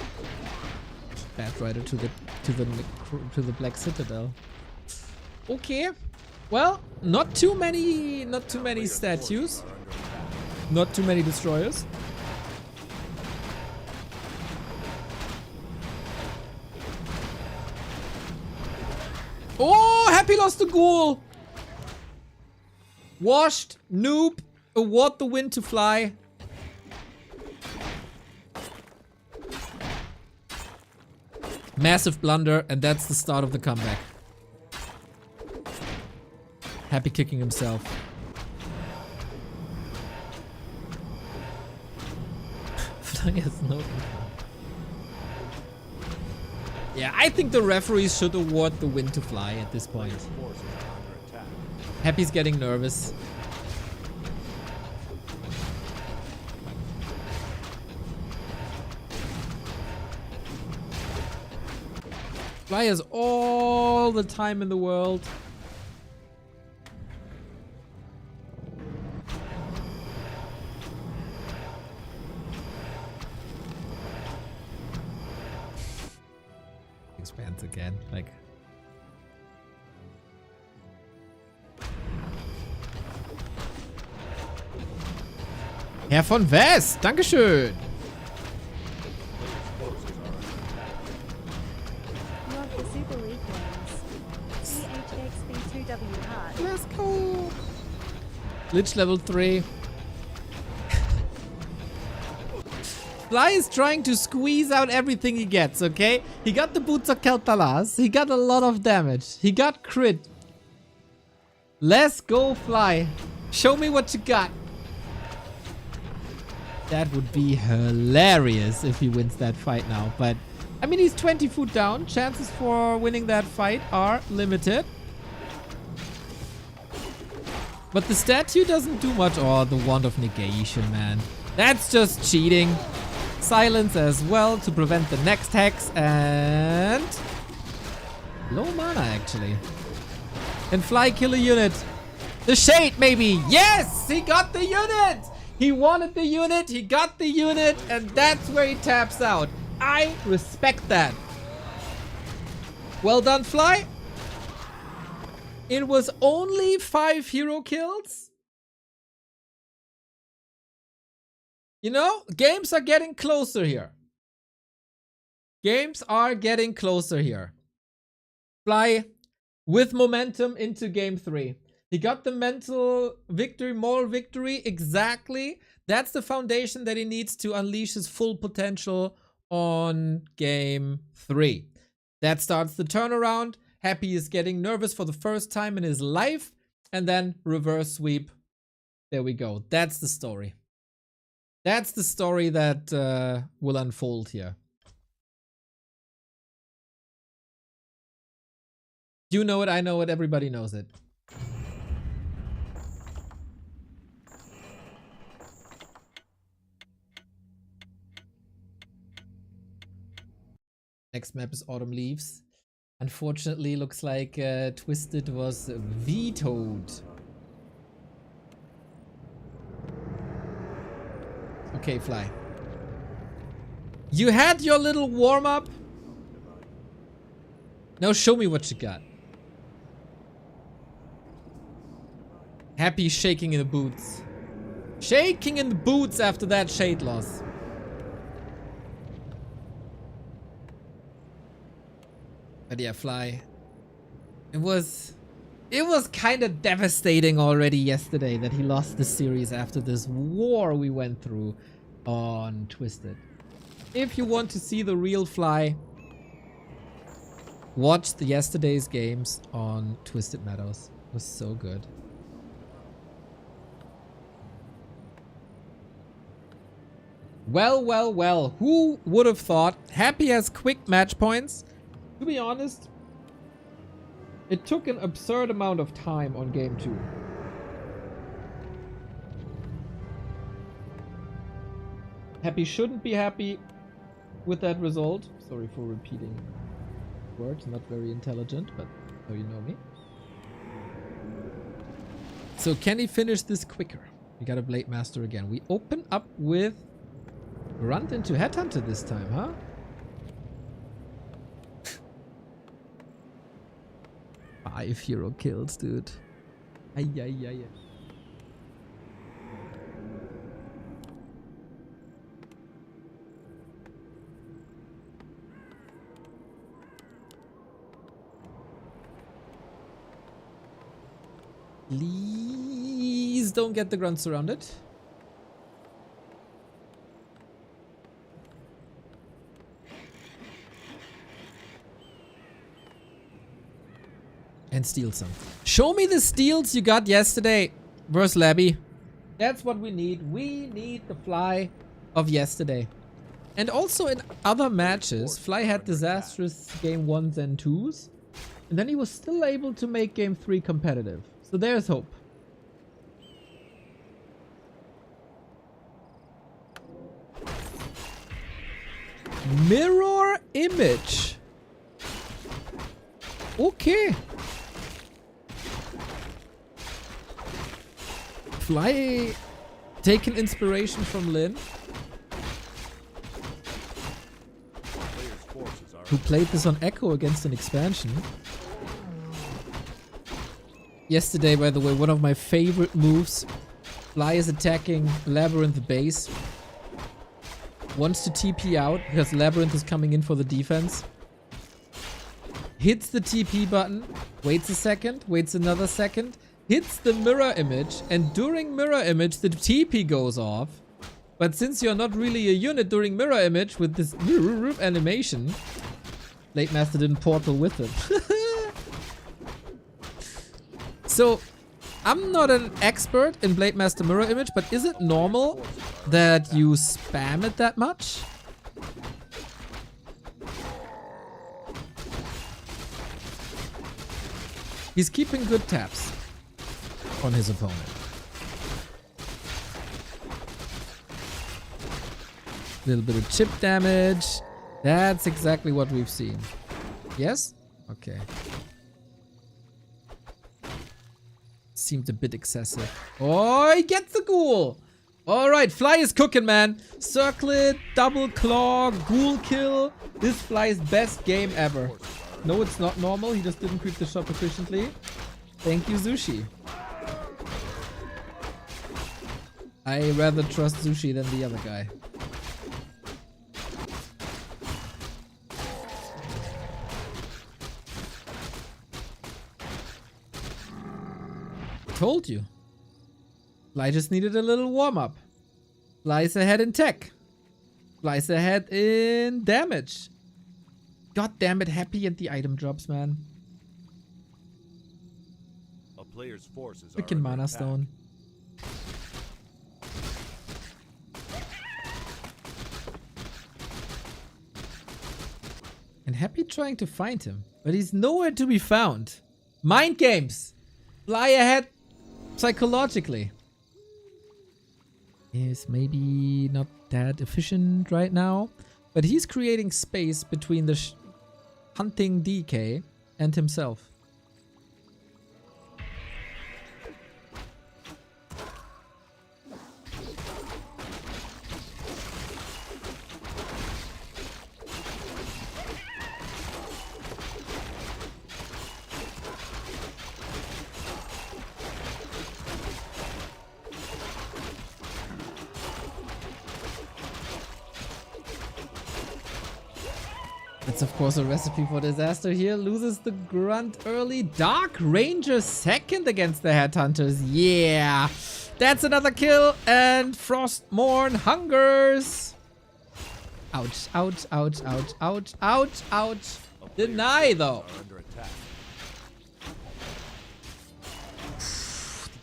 Batrider to the Black Citadel. Okay. Well, not too many statues. Not too many destroyers. Oh, Happy lost the ghoul. Washed. Noob. Award the win to Fly. Massive blunder, and that's the start of the comeback. Happy kicking himself. Fly has no... Yeah, I think the referees should award the win to Fly at this point. Happy's getting nervous. Fly has all the time in the world. Expands again, like. Herr von West, Dankeschön. Let's go. Lich level 3. Fly is trying to squeeze out everything he gets, okay? He got the Boots of Keltalas. He got a lot of damage. He got crit. Let's go, Fly. Show me what you got. That would be hilarious if he wins that fight now. But, I mean, he's 20 foot down. Chances for winning that fight are limited. But the statue doesn't do much. Oh, the Wand of Negation, man. That's just cheating. Silence as well to prevent the next hex. And... low mana, actually. Can Fly kill a unit? The Shade, maybe. Yes! He got the unit! He wanted the unit. He got the unit. And that's where he taps out. I respect that. Well done, Fly. It was only 5 hero kills. You know, games are getting closer here. Games are getting closer here. Fly with momentum into game 3. He got the mental victory, moral victory. Exactly. That's the foundation that he needs to unleash his full potential on game 3. That starts the turnaround. Happy is getting nervous for the first time in his life. And then reverse sweep. There we go. That's the story. That's the story that will unfold here. You know it, I know it, everybody knows it. Next map is Autumn Leaves. Unfortunately, looks like Twisted was vetoed. Okay, Fly. You had your little warm-up. Now show me what you got. Happy shaking in the boots. Shaking in the boots after that shade loss. But yeah, Fly. It was kind of devastating already yesterday that he lost the series after this war we went through on Twisted. If you want to see the real Fly, watch yesterday's games on Twisted Meadows. It was so good. Well, well, well. Who would have thought? Happy has quick match points. To be honest, it took an absurd amount of time on game 2. Happy shouldn't be happy with that result. Sorry for repeating words, not very intelligent, but so you know me. So can he finish this quicker? We got a Blade Master again. We open up with Grunt into Headhunter this time, huh? Five hero kills, dude. Ay, ay, ay, ay. Please don't get the grunt surrounded. And steal some. Show me the steals you got yesterday versus Labby. That's what we need. We need the Fly of yesterday. And also in other matches, Fly had disastrous game 1s and 2s. And then he was still able to make game 3 competitive. So there's hope. Mirror image. Okay. Fly taking inspiration from Lin, who played this on Echo against an expansion. Yesterday, by the way, one of my favorite moves. Fly is attacking Labyrinth base. Wants to TP out because Labyrinth is coming in for the defense. Hits the TP button. Waits a second. Waits another second. Hits the mirror image. And during mirror image, the TP goes off. But since you're not really a unit during mirror image with this animation, Blade Master didn't portal with it. So, I'm not an expert in Blade Master mirror image, but is it normal that you spam it that much? He's keeping good taps on his opponent. Little bit of chip damage. That's exactly what we've seen. Yes? Okay. Seemed a bit excessive. Oh, he gets the ghoul! Alright, Fly is cooking, man. Circlet, double claw, ghoul kill. This Fly's best game ever. No, it's not normal. He just didn't creep the shop efficiently. Thank you, Zushi. I rather trust Zushi than the other guy. Told you. Fly just needed a little warm-up. Fly's ahead in tech. Fly's ahead in damage. God damn it, happy at the item drops, man.
A player's forces
Freaking Mana Stone. And Happy trying to find him, but he's nowhere to be found. Mind games! Fly ahead psychologically. Is maybe not that efficient right now, but he's creating space between the hunting DK and himself. It's of course a recipe for disaster here. Loses the grunt early. Dark Ranger second against the Headhunters. Yeah. That's another kill. And Frostmourne hungers. Ouch, ouch, ouch, ouch, ouch, ouch, ouch. Deny though.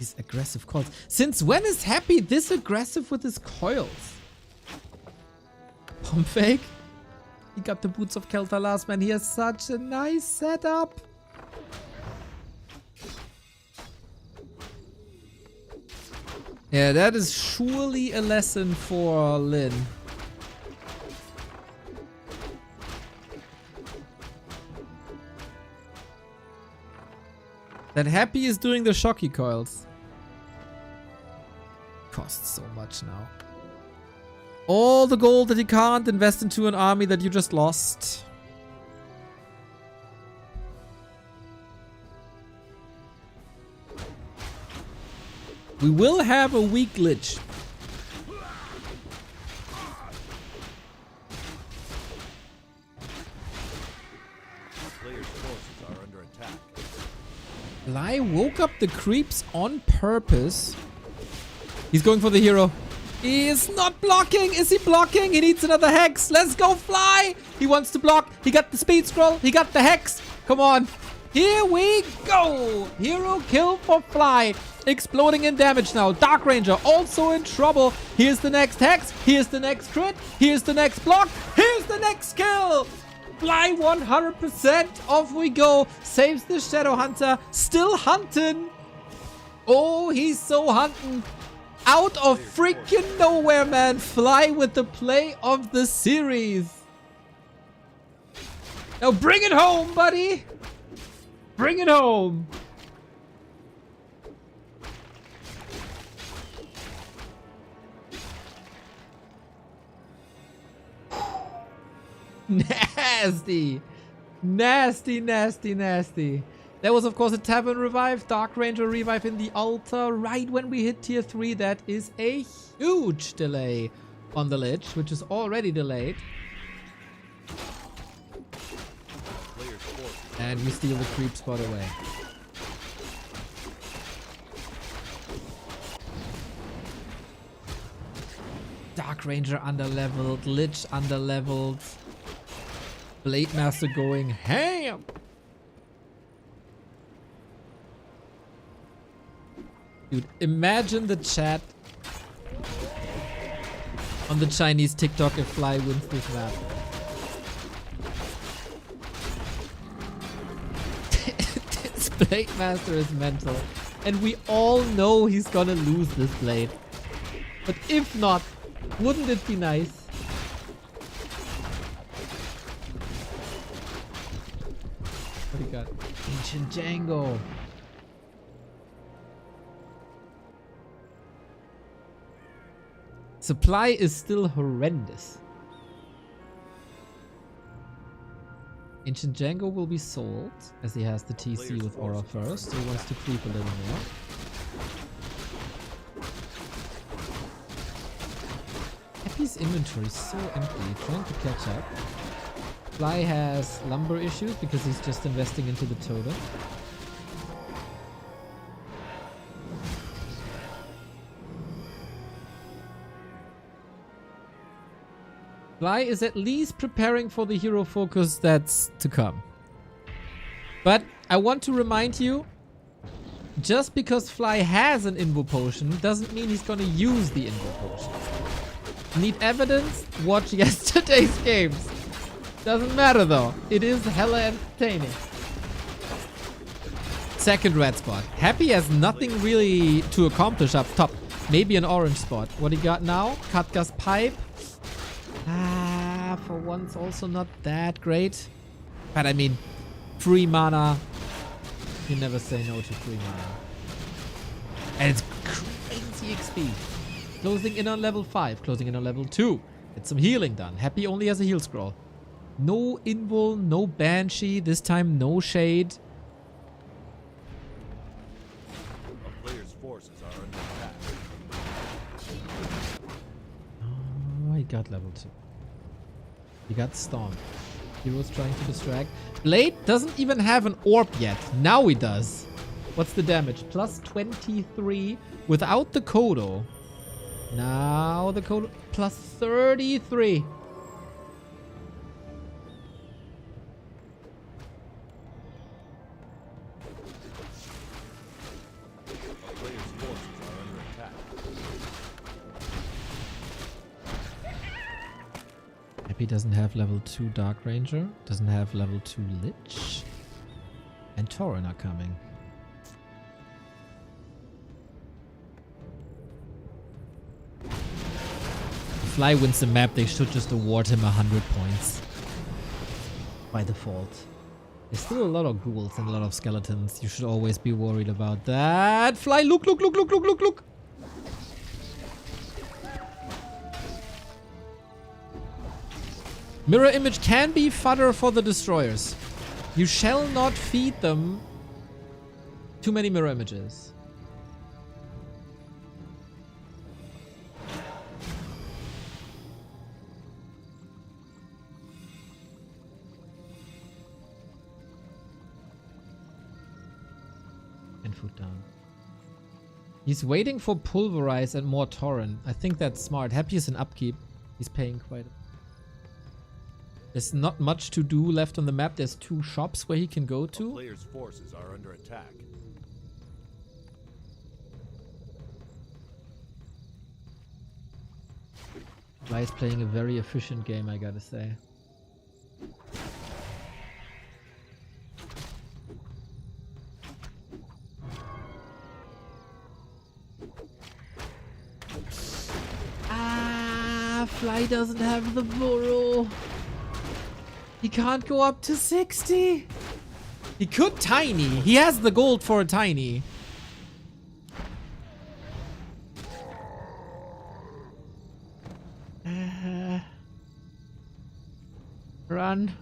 These aggressive calls. Since when is Happy this aggressive with his coils? Pump fake? He got the boots of Kel'Thas, man. He has such a nice setup. Yeah, that is surely a lesson for Lin. That Happy is doing the shocky coils. Costs so much now. All the gold that you can't invest into an army that you just lost. We will have a weak glitch. Fly Fly woke up the creeps on purpose. He's going for the hero. He is not blocking. Is he blocking? He needs another hex. Let's go, Fly. He wants to block. He got the speed scroll. He got the hex. Come on. Here we go. Hero kill for Fly. Exploding in damage now. Dark Ranger also in trouble. Here's the next hex. Here's the next crit. Here's the next block. Here's the next kill. Fly 100%. Off we go. Saves the Shadow Hunter. Still hunting. Oh, he's so hunting. Out of freaking nowhere, man. Fly with the play of the series. Now bring it home, buddy. Bring it home. Nasty. Nasty, nasty, nasty. There was, of course, a Tavern revive, Dark Ranger revive in the altar right when we hit tier 3. That is a huge delay on the Lich, which is already delayed. And we steal the creep spot away. Dark Ranger underleveled, Lich underleveled. Blade Master going ham. Dude, imagine the chat on the Chinese TikTok if Fly wins this map. This Blade Master is mental. And we all know he's gonna lose this blade. But if not, wouldn't it be nice? What do you got? Ancient Django. Supply is still horrendous. Ancient Django will be sold, as he has the TC with Aura first, so he wants to creep a little more. Happy's inventory is so empty, trying to catch up. Fly has lumber issues because he's just investing into the totem. Fly is at least preparing for the hero focus that's to come. But I want to remind you, just because Fly has an Invo Potion doesn't mean he's gonna use the Invo Potion. Need evidence? Watch yesterday's games. Doesn't matter though. It is hella entertaining. Second red spot. Happy has nothing really to accomplish up top. Maybe an orange spot. What he got now? Katga's Pipe. Ah, for once also not that great. But I mean, free mana. You never say no to free mana. And it's crazy XP. Closing in on level 5. Closing in on level 2. Get some healing done. Happy only has a heal scroll. No Invul, no Banshee. This time no Shade.
A player's forces are under attack.
Oh, he got level 2. He got Storm. Hero's trying to distract. Blade doesn't even have an orb yet. Now he does. What's the damage? Plus 23 without the Kodo. Now the Kodo plus 33. He doesn't have level 2 Dark Ranger, doesn't have level 2 Lich, and Tauren are coming. If Fly wins the map, they should just award him 100 points. By default. There's still a lot of ghouls and a lot of skeletons. You should always be worried about that. Fly, look, look, look, look, look, look, look! Mirror image can be fodder for the destroyers. You shall not feed them too many mirror images. food down. He's waiting for Pulverize and more Torrent. I think that's smart. Happy is an upkeep. He's paying quite a... There's not much to do left on the map. There's 2 shops where he can go to.
The player's forces are under attack.
Fly is playing a very efficient game, I gotta say. Fly doesn't have the burrow. He can't go up to 60. He could tiny. He has the gold for a tiny. Run.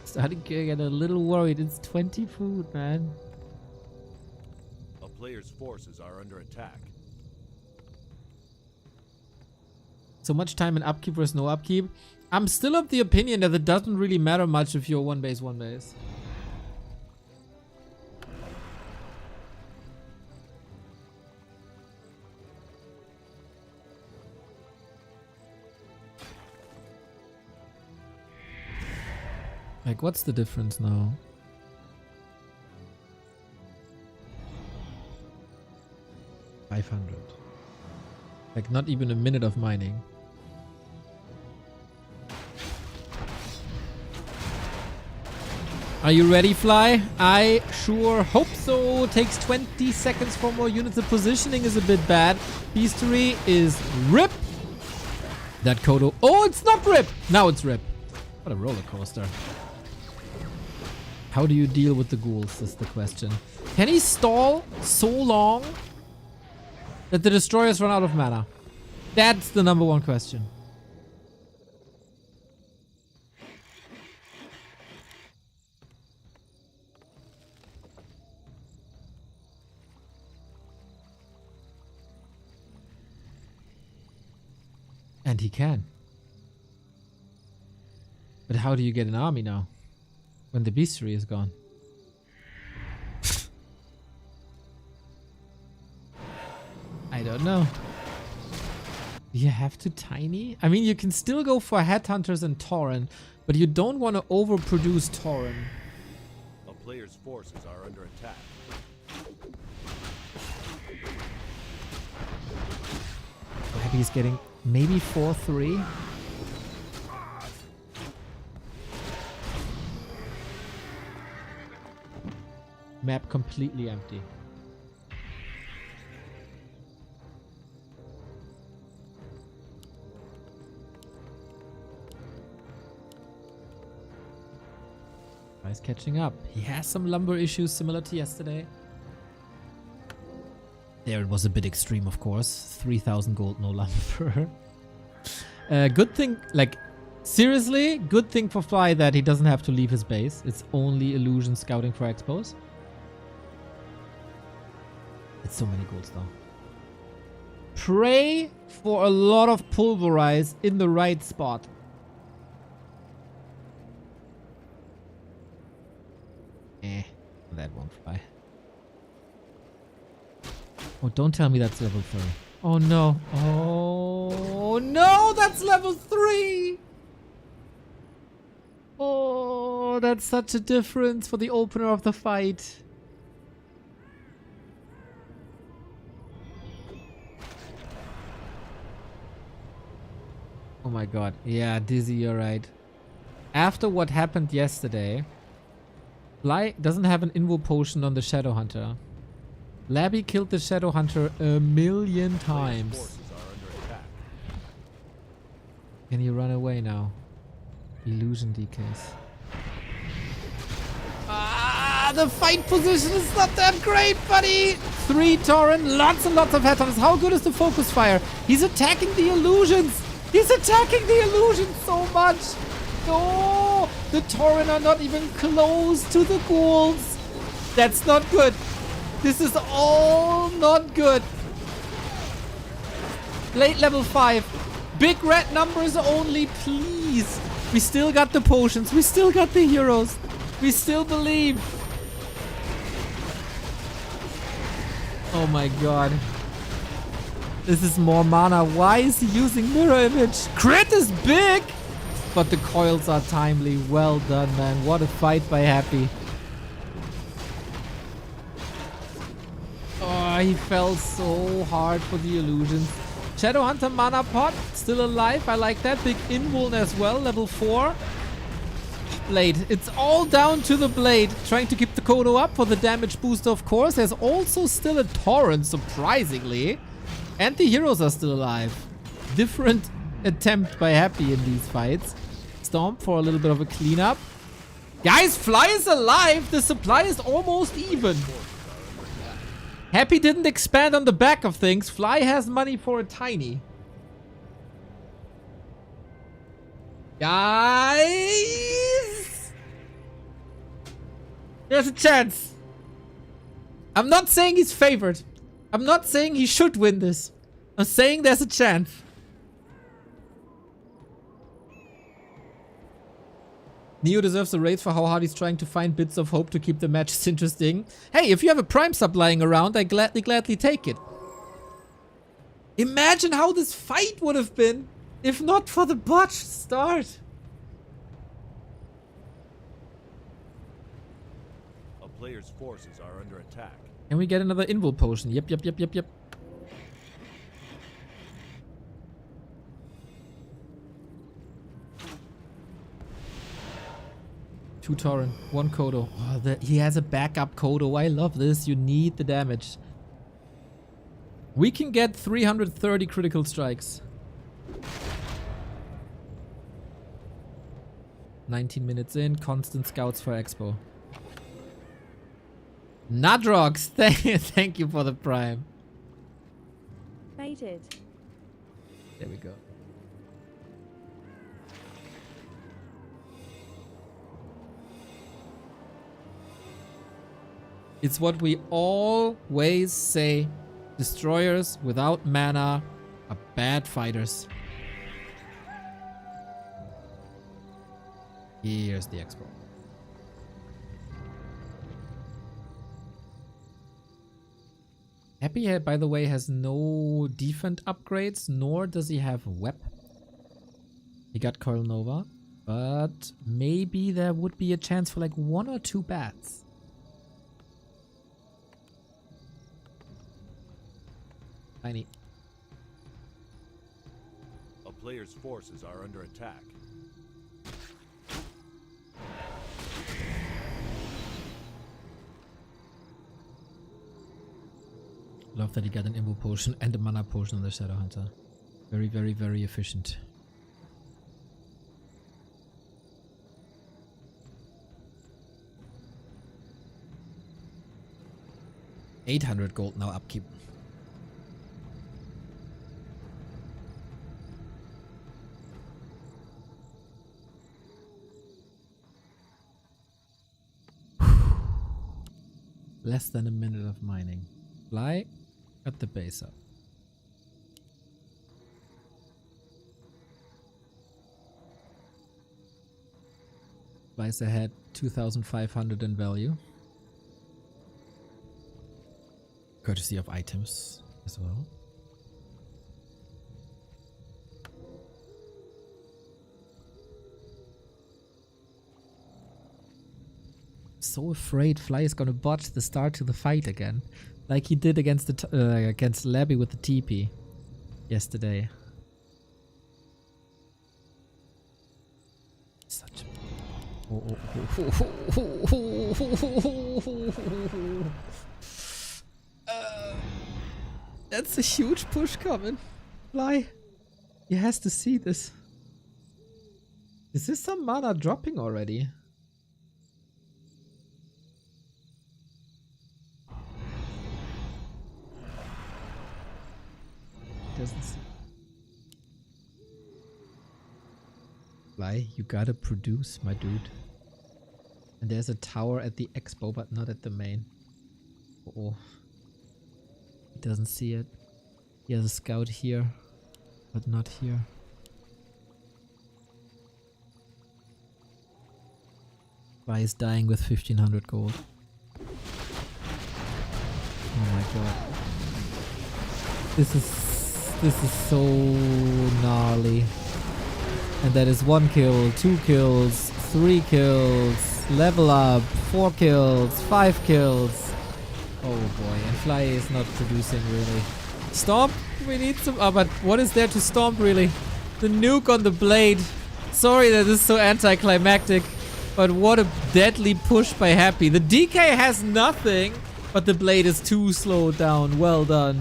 Starting to get a little worried. It's 20 food, man.
A player's forces are under attack.
So much time in upkeep versus no upkeep. I'm still of the opinion that it doesn't really matter much if you're one base. Like, what's the difference now? $500. Like, not even a minute of mining. Are you ready, Fly? I sure hope so. Takes 20 seconds for more units. The positioning is a bit bad. Beastery is RIP. That Kodo. Oh, it's not RIP. Now it's RIP. What a roller coaster. How do you deal with the ghouls is the question. Can he stall so long that the destroyers run out of mana? That's the #1 question. And he can. But how do you get an army now? When the beastery is gone. I don't know. Do you have to tiny? I mean, you can still go for headhunters and Tauren, but you don't want to overproduce Tauren.
A player's forces are under attack.
Maybe he's getting maybe 4-3. Map completely empty. He's catching up. He has some lumber issues similar to yesterday. There it was a bit extreme, of course. 3,000 gold, no lumber. Good thing, like, seriously, good thing for Fly that he doesn't have to leave his base. It's only illusion scouting for expos. It's so many golds though. Pray for a lot of pulverize in the right spot. That won't fly. Oh, don't tell me that's level 3. Oh no. Oh no, that's level 3. Oh, that's such a difference for the opener of the fight. Oh my god. Yeah, Dizzy, you're right. After what happened yesterday, Fly doesn't have an Invo potion on the Shadow Hunter. Labby killed the Shadow Hunter a million times. Can you run away now? Illusion decays. Ah, the fight position is not that great, buddy! 3 Tauren, lots and lots of headhunters. How good is the focus fire? He's attacking the illusions! He's attacking the illusions so much! No! The Tauren are not even close to the ghouls! That's not good! This is all not good. Late level 5. Big red numbers only, please. We still got the potions. We still got the heroes. We still believe. Oh my god. This is more mana. Why is he using mirror image? Crit is big! But the coils are timely. Well done, man. What a fight by Happy. Oh, he fell so hard for the illusions. Shadowhunter Mana Pot, still alive. I like that. Big invuln as well, level 4. Blade. It's all down to the blade. Trying to keep the Kodo up for the damage boost, of course. There's also still a torrent, surprisingly. And the heroes are still alive. Different attempt by Happy in these fights. Stomp for a little bit of a cleanup. Guys, Fly is alive. The supply is almost even. Happy didn't expand on the back of things. Fly has money for a tiny. Guys! There's a chance. I'm not saying he's favored. I'm not saying he should win this. I'm saying there's a chance. Neo deserves a raise for how hard he's trying to find bits of hope to keep the matches interesting. Hey, if you have a prime sub lying around, I gladly take it. Imagine how this fight would have been if not for the botched start.
A player's forces are under attack.
Can we get another invul potion? Yep. 2 torrent, 1 Kodo. Oh, he has a backup Kodo. I love this. You need the damage. We can get 330 critical strikes. 19 minutes in. Constant scouts for Expo. Nudrox, thank you for the prime.
Baited.
There we go. It's what we always say. Destroyers without mana are bad fighters. Here's the Expo. Happy, by the way, has no defense upgrades, nor does he have Web. He got Coil Nova, but maybe there would be a chance for like 1 or 2 bats. Tiny.
A player's forces are under attack.
Love that he got an Imbu Potion and a Mana Potion on the Shadowhunter. Very efficient. $800 gold now upkeep. Less than a minute of mining. Fly at the base up. Flies ahead 2,500 in value. Courtesy of items as well. So afraid Fly is gonna botch the start to the fight again, like he did against the against Labby with the TP yesterday. Such. That's a huge push coming. Fly, he has to see this. Is this some mana dropping already? Doesn't see. Fly, you gotta produce, my dude. And there's a tower at the expo, but not at the main. Oh, he doesn't see it. He has a scout here, but not here. Fly is dying with 1500 gold. Oh my god. This is so gnarly. And that is 1 kill, 2 kills, 3 kills, level up, 4 kills, 5 kills. Oh boy, and Fly is not producing really. Stomp? We need some... Oh, but what is there to stomp really? The nuke on the blade. Sorry that this is so anticlimactic, but what a deadly push by Happy. The DK has nothing, but the blade is too slowed down. Well done.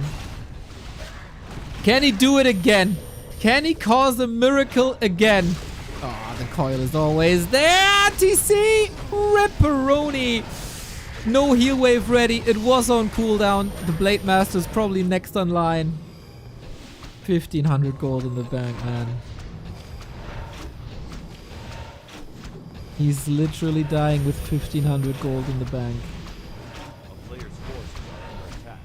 Can he do it again? Can he cause a miracle again? Oh, the coil is always there. TC! Ripperoni! No heal wave ready. It was on cooldown. The Blade Master is probably next online. 1500 gold in the bank, man. He's literally dying with 1500 gold in the bank.
A player's forces are under attack.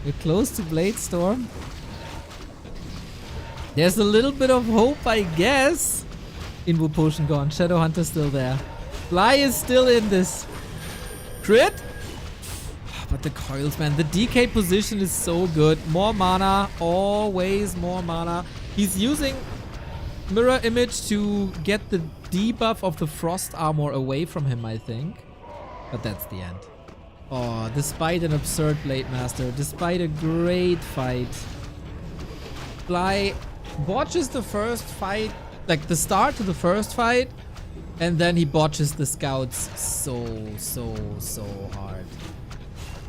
We're close to Blade Storm. There's a little bit of hope, I guess. Invo Potion gone. Shadow Hunter still there. Fly is still in this. Crit? But the coils, man. The DK position is so good. More mana. Always more mana. He's using Mirror Image to get the debuff of the Frost Armor away from him, I think. But that's the end. Oh, despite an absurd Blade Master, despite a great fight, Fly botches the first fight, like the start to the first fight, and then he botches the scouts so hard.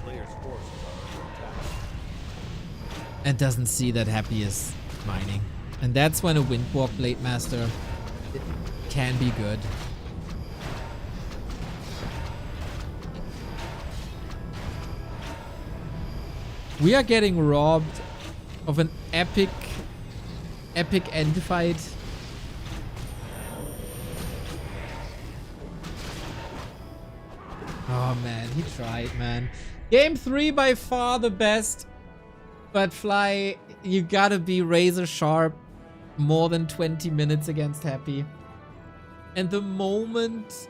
Player's forces are under attack.
And doesn't see that Happy is mining. And that's when a Windwalk Blade Master can be good. We are getting robbed of an epic end fight. Oh man, he tried, man. Game 3 by far the best. But Fly, you gotta be razor sharp more than 20 minutes against Happy. And the moment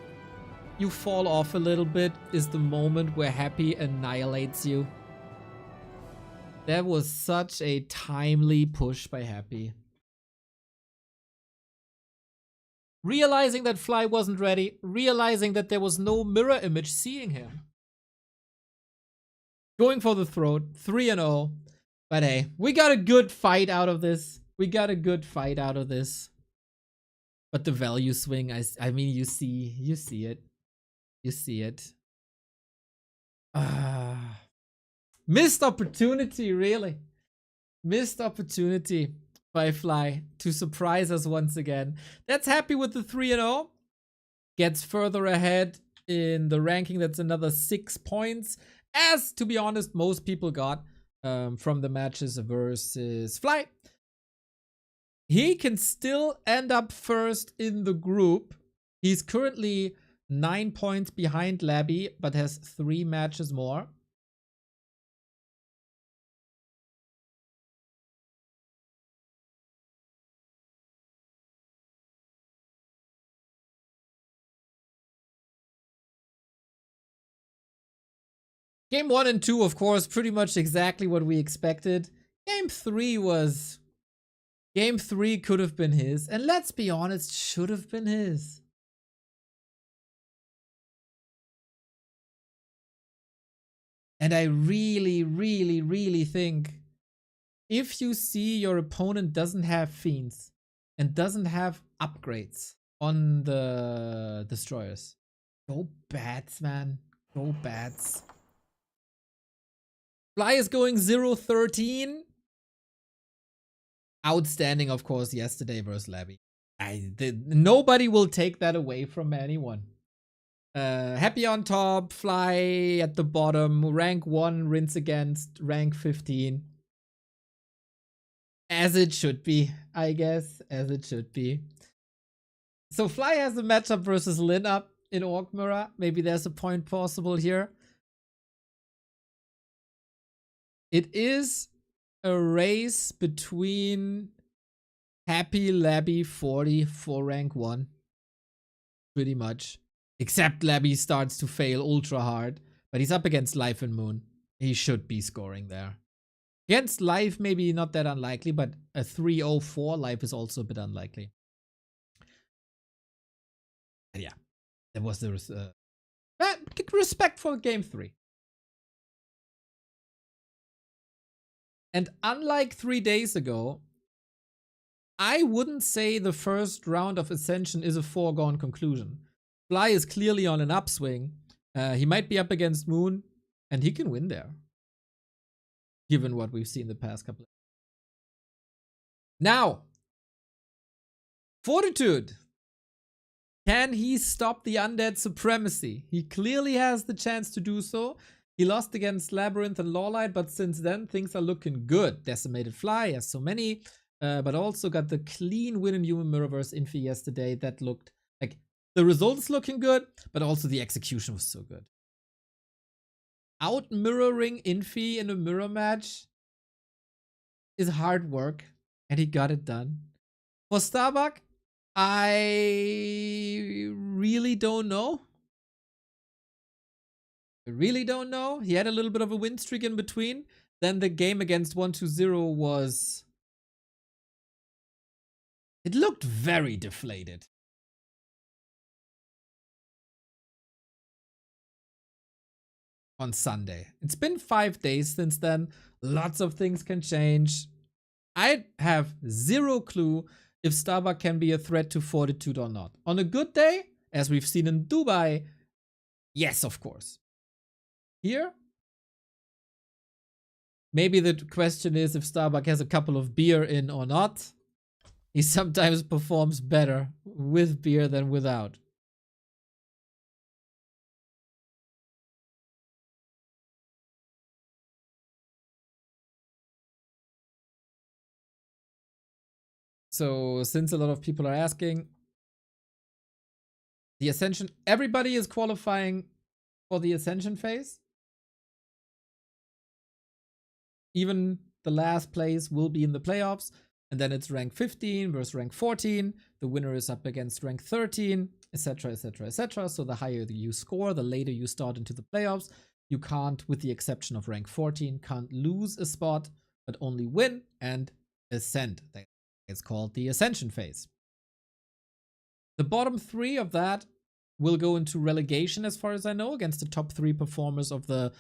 you fall off a little bit is the moment where Happy annihilates you. That was such a timely push by Happy. Realizing that Fly wasn't ready, realizing that there was no mirror image seeing him. Going for the throat, 3-0. But hey, we got a good fight out of this. We got a good fight out of this. But the value swing, I mean, you see it. You see it. Missed opportunity, really. Missed opportunity by Fly to surprise us once again. That's Happy with the 3-0. Gets further ahead in the ranking. That's another 6 points. As, to be honest, most people got from the matches versus Fly. He can still end up first in the group. He's currently 9 points behind Labby, but has 3 matches more. Game 1 and 2, of course, pretty much exactly what we expected. Game 3 was... Game 3 could have been his. And let's be honest, should have been his. And I really think if you see your opponent doesn't have fiends and doesn't have upgrades on the destroyers, go bats, man. Go bats. Fly is going 0-13. Outstanding, of course, yesterday versus Labby. Nobody will take that away from anyone. Happy on top, Fly at the bottom, rank 1, rinse against rank 15. As it should be, I guess. As it should be. So Fly has a matchup versus Lin up in Orc Mirror. Maybe there's a point possible here. It is a race between Happy Labby 40 for rank 1. Pretty much. Except Labby starts to fail ultra hard. But he's up against Life and Moon. He should be scoring there. Against Life, maybe not that unlikely, but a 304 Life is also a bit unlikely. And yeah, that was the respectful game 3. And unlike 3 days ago, I wouldn't say the first round of Ascension is a foregone conclusion. Fly is clearly on an upswing. He might be up against Moon, and he can win there. Given what we've seen the past couple of. Now, Fortitude. Can he stop the undead supremacy? He clearly has the chance to do so. He lost against Labyrinth and Lawlight, but since then, things are looking good. Decimated Fly has so many, but also got the clean win in Human Mirrorverse Infi yesterday. That looked like the results looking good, but also the execution was so good. Out mirroring Infi in a mirror match is hard work, and he got it done. For Starbuck, I really don't know. I really don't know. He had a little bit of a win streak in between. Then the game against 120 was... It looked very deflated. On Sunday. It's been 5 days since then. Lots of things can change. I have zero clue if Starbuck can be a threat to Fortitude or not. On a good day, as we've seen in Dubai, yes, of course. Here, maybe the question is if Starbuck has a couple of beer in or not. He sometimes performs better with beer than without. So, since a lot of people are asking, the Ascension, everybody is qualifying for the Ascension phase. Even the last place will be in the playoffs. And then it's rank 15 versus rank 14. The winner is up against rank 13, etc., etc., etc. So the higher you score, the later you start into the playoffs. You can't, with the exception of rank 14, can't lose a spot, but only win and ascend. It's called the Ascension phase. The bottom 3 of that will go into relegation, as far as I know, against the top 3 performers of the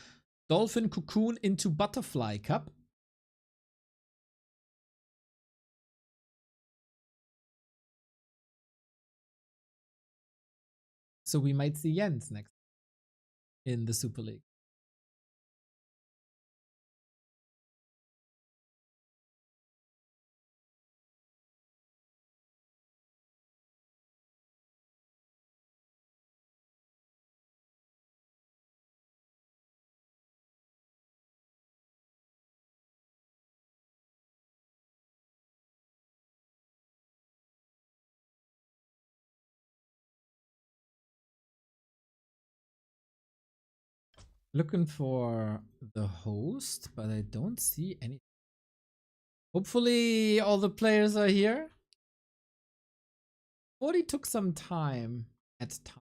Dolphin Cocoon into Butterfly Cup. So we might see Jens next in the Super League. Looking for the host, but I don't see any. Hopefully all the players are here. 40 took some time at time.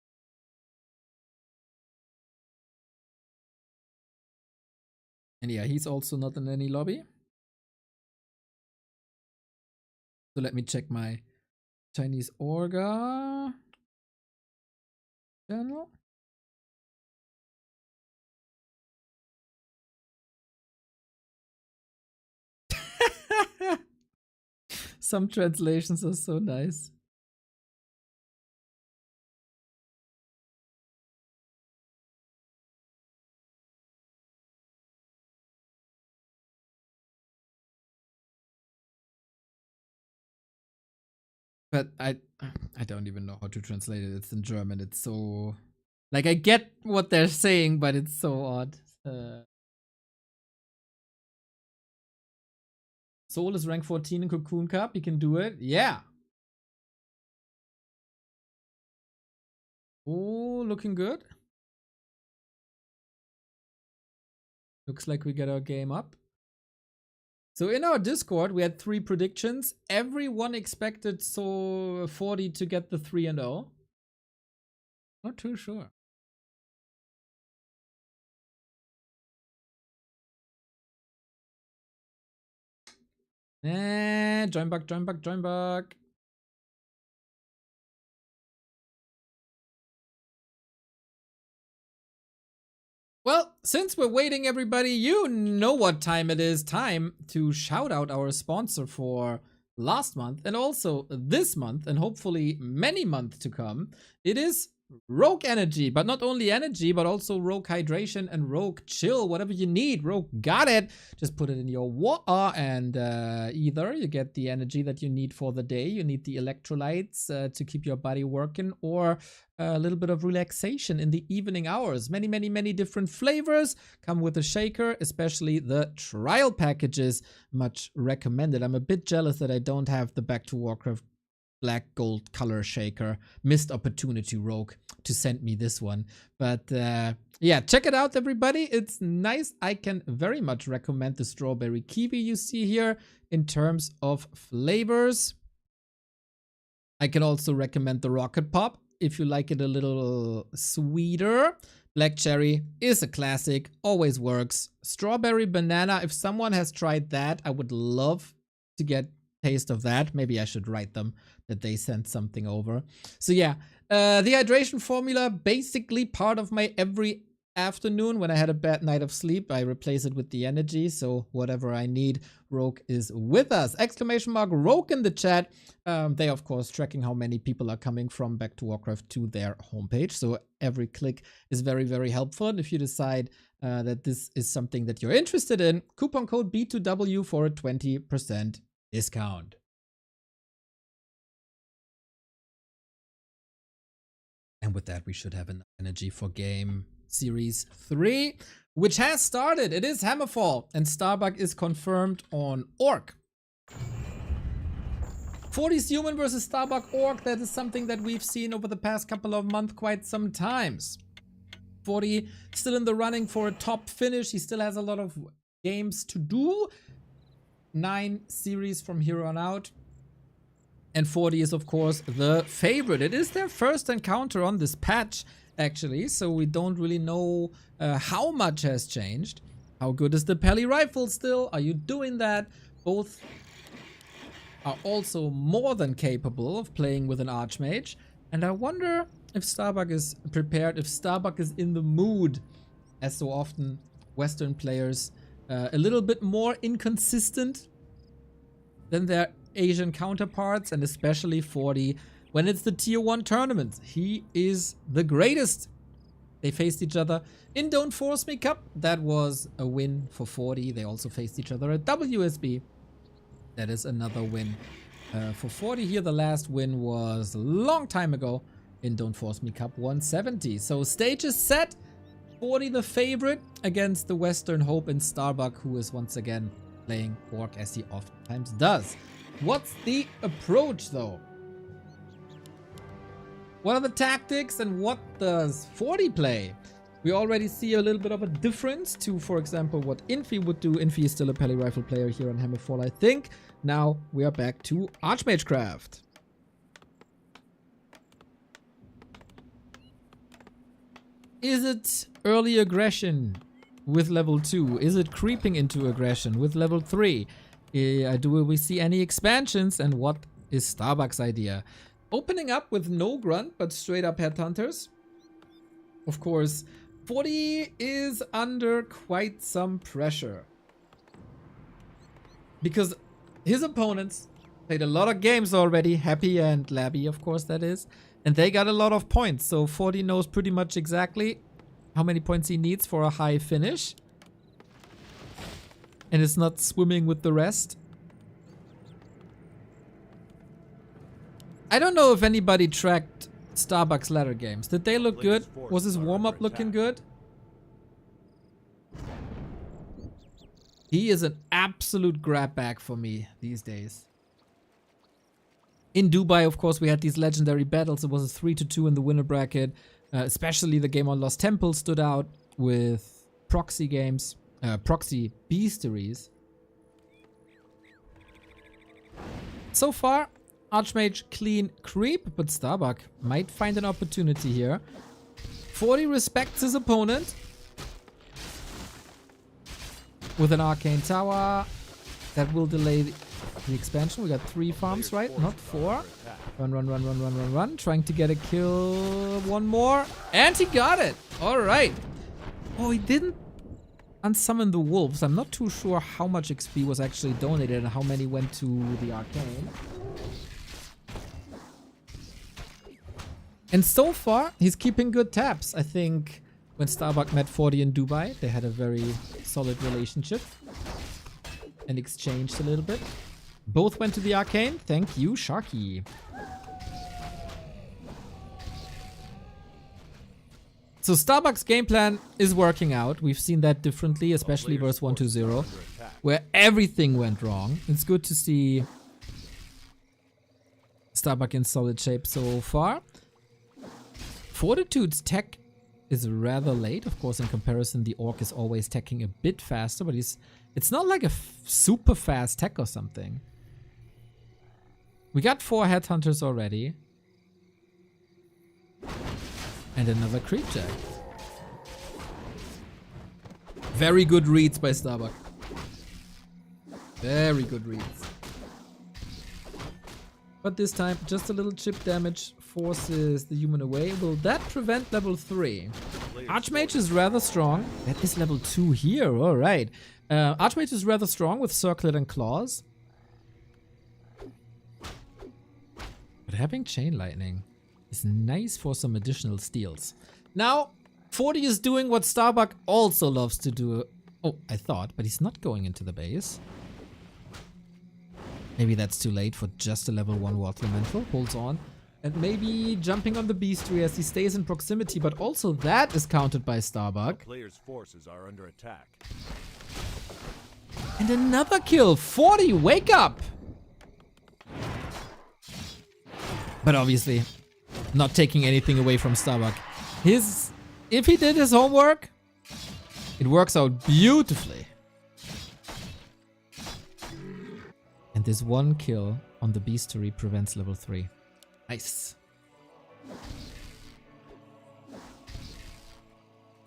And yeah, he's also not in any lobby. So let me check my Chinese Orga channel. Some translations are so nice. But I don't even know how to translate it. It's in German. It's so... Like, I get what they're saying, but it's so odd. Soul is rank 14 in Cocoon Cup. He can do it. Yeah. Oh, looking good. Looks like we get our game up. So in our Discord, we had 3 predictions. Everyone expected 40 to get the 3-0. Not too sure. Join back, join back, join back. Well, since we're waiting, everybody, you know what time it is. Time to shout out our sponsor for last month and also this month and hopefully many months to come. It is Rogue Energy, but not only energy, but also Rogue Hydration and Rogue Chill. Whatever you need, Rogue got it. Just put it in your water and either you get the energy that you need for the day, you need the electrolytes to keep your body working, or a little bit of relaxation in the evening hours. Many, many, many different flavors come with the shaker, especially the trial packages. Much recommended. I'm a bit jealous that I don't have the Back to Warcraft black gold color shaker. Missed opportunity, Rogue, to send me this one. But yeah, check it out, everybody. It's nice. I can very much recommend the strawberry kiwi you see here in terms of flavors. I can also recommend the rocket pop if you like it a little sweeter. Black cherry is a classic, always works. Strawberry banana, if someone has tried that, I would love to get taste of that. Maybe I should write them that they sent something over. So yeah, the hydration formula, basically part of my every afternoon when I had a bad night of sleep, I replace it with the energy. So whatever I need, Rogue is with us. Exclamation mark Rogue in the chat. They of course tracking how many people are coming from Back to Warcraft to their homepage. So every click is very, very helpful. And if you decide that this is something that you're interested in, coupon code B2W for a 20% discount. And with that, we should have enough energy for game series 3, which has started. It is Hammerfall, and Starbuck is confirmed on Orc. 40's human versus Starbuck Orc. That is something that we've seen over the past couple of months quite some times. 40 still in the running for a top finish. He still has a lot of games to do. 9 series from here on out. And 40 is, of course, the favorite. It is their first encounter on this patch, actually, so we don't really know how much has changed. How good is the Peli rifle still? Are you doing that? Both are also more than capable of playing with an Archmage. And I wonder if Starbuck is prepared, if Starbuck is in the mood, as so often Western players, a little bit more inconsistent than their Asian counterparts, and especially 40 when it's the tier 1 tournaments. He is the greatest. They faced each other in Don't Force Me Cup. That was a win for 40. They also faced each other at WSB. That is another win for 40 here. The last win was a long time ago in Don't Force Me Cup 170. So stage is set. 40 the favorite against the Western Hope in Starbuck, who is once again playing Orc as he oftentimes does. What's the approach though? What are the tactics and what does 40 play? We already see a little bit of a difference to, for example, what Infi would do. Infi is still a Peli rifle player here on Hammerfall, I think. Now we are back to Archmagecraft. Is it early aggression with level 2? Is it creeping into aggression with level 3? Do we see any expansions, and what is Starbuck's idea? Opening up with no grunt, but straight up headhunters. Of course, 40 is under quite some pressure. Because his opponents played a lot of games already, Happy and Labby, of course that is. And they got a lot of points, so 40 knows pretty much exactly how many points he needs for a high finish. And it's not swimming with the rest. I don't know if anybody tracked Starbuck's ladder games. Did they look good? Was his warm-up looking good? He is an absolute grab bag for me these days. In Dubai, of course, we had these legendary battles. It was a 3-2 in the winner bracket. Especially the game on Lost Temple stood out with proxy games, proxy beasteries. So far, Archmage clean creep, but Starbuck might find an opportunity here. 40 respects his opponent with an Arcane Tower that will delay the expansion. We got 3 farms, right? Not 4. Run. Trying to get a kill. One more. And he got it. All right. Oh, he didn't unsummon the wolves. I'm not too sure how much XP was actually donated and how many went to the arcane. And so far, he's keeping good tabs. I think when Starbuck met 40 in Dubai, they had a very solid relationship and exchanged a little bit. Both went to the arcane. Thank you, Sharky. So Starbuck's game plan is working out. We've seen that differently, especially versus 1-2-0, where everything went wrong. It's good to see Starbuck in solid shape so far. Fortitude's tech is rather late. Of course, in comparison, the Orc is always teching a bit faster, but it's not like a super fast tech or something. We got 4 headhunters already. And another creep jack. Very good reads by Starbuck. Very good reads. But this time, just a little chip damage forces the human away. Will that prevent level 3? Archmage is rather strong. That is level 2 here. Alright. Archmage is rather strong with Circlet and Claws. But having Chain Lightning is nice for some additional steals. Now, 40 is doing what Starbuck also loves to do. Oh, I thought, but he's not going into the base. Maybe that's too late for just a level 1 Water Elemental. Holds on. And maybe jumping on the Beastry as he stays in proximity, but also that is countered by Starbuck.
The player's forces are under attack.
And another kill. 40, wake up! But obviously, not taking anything away from Starbuck. If he did his homework, it works out beautifully. And this one kill on the Beastery prevents level 3. Nice.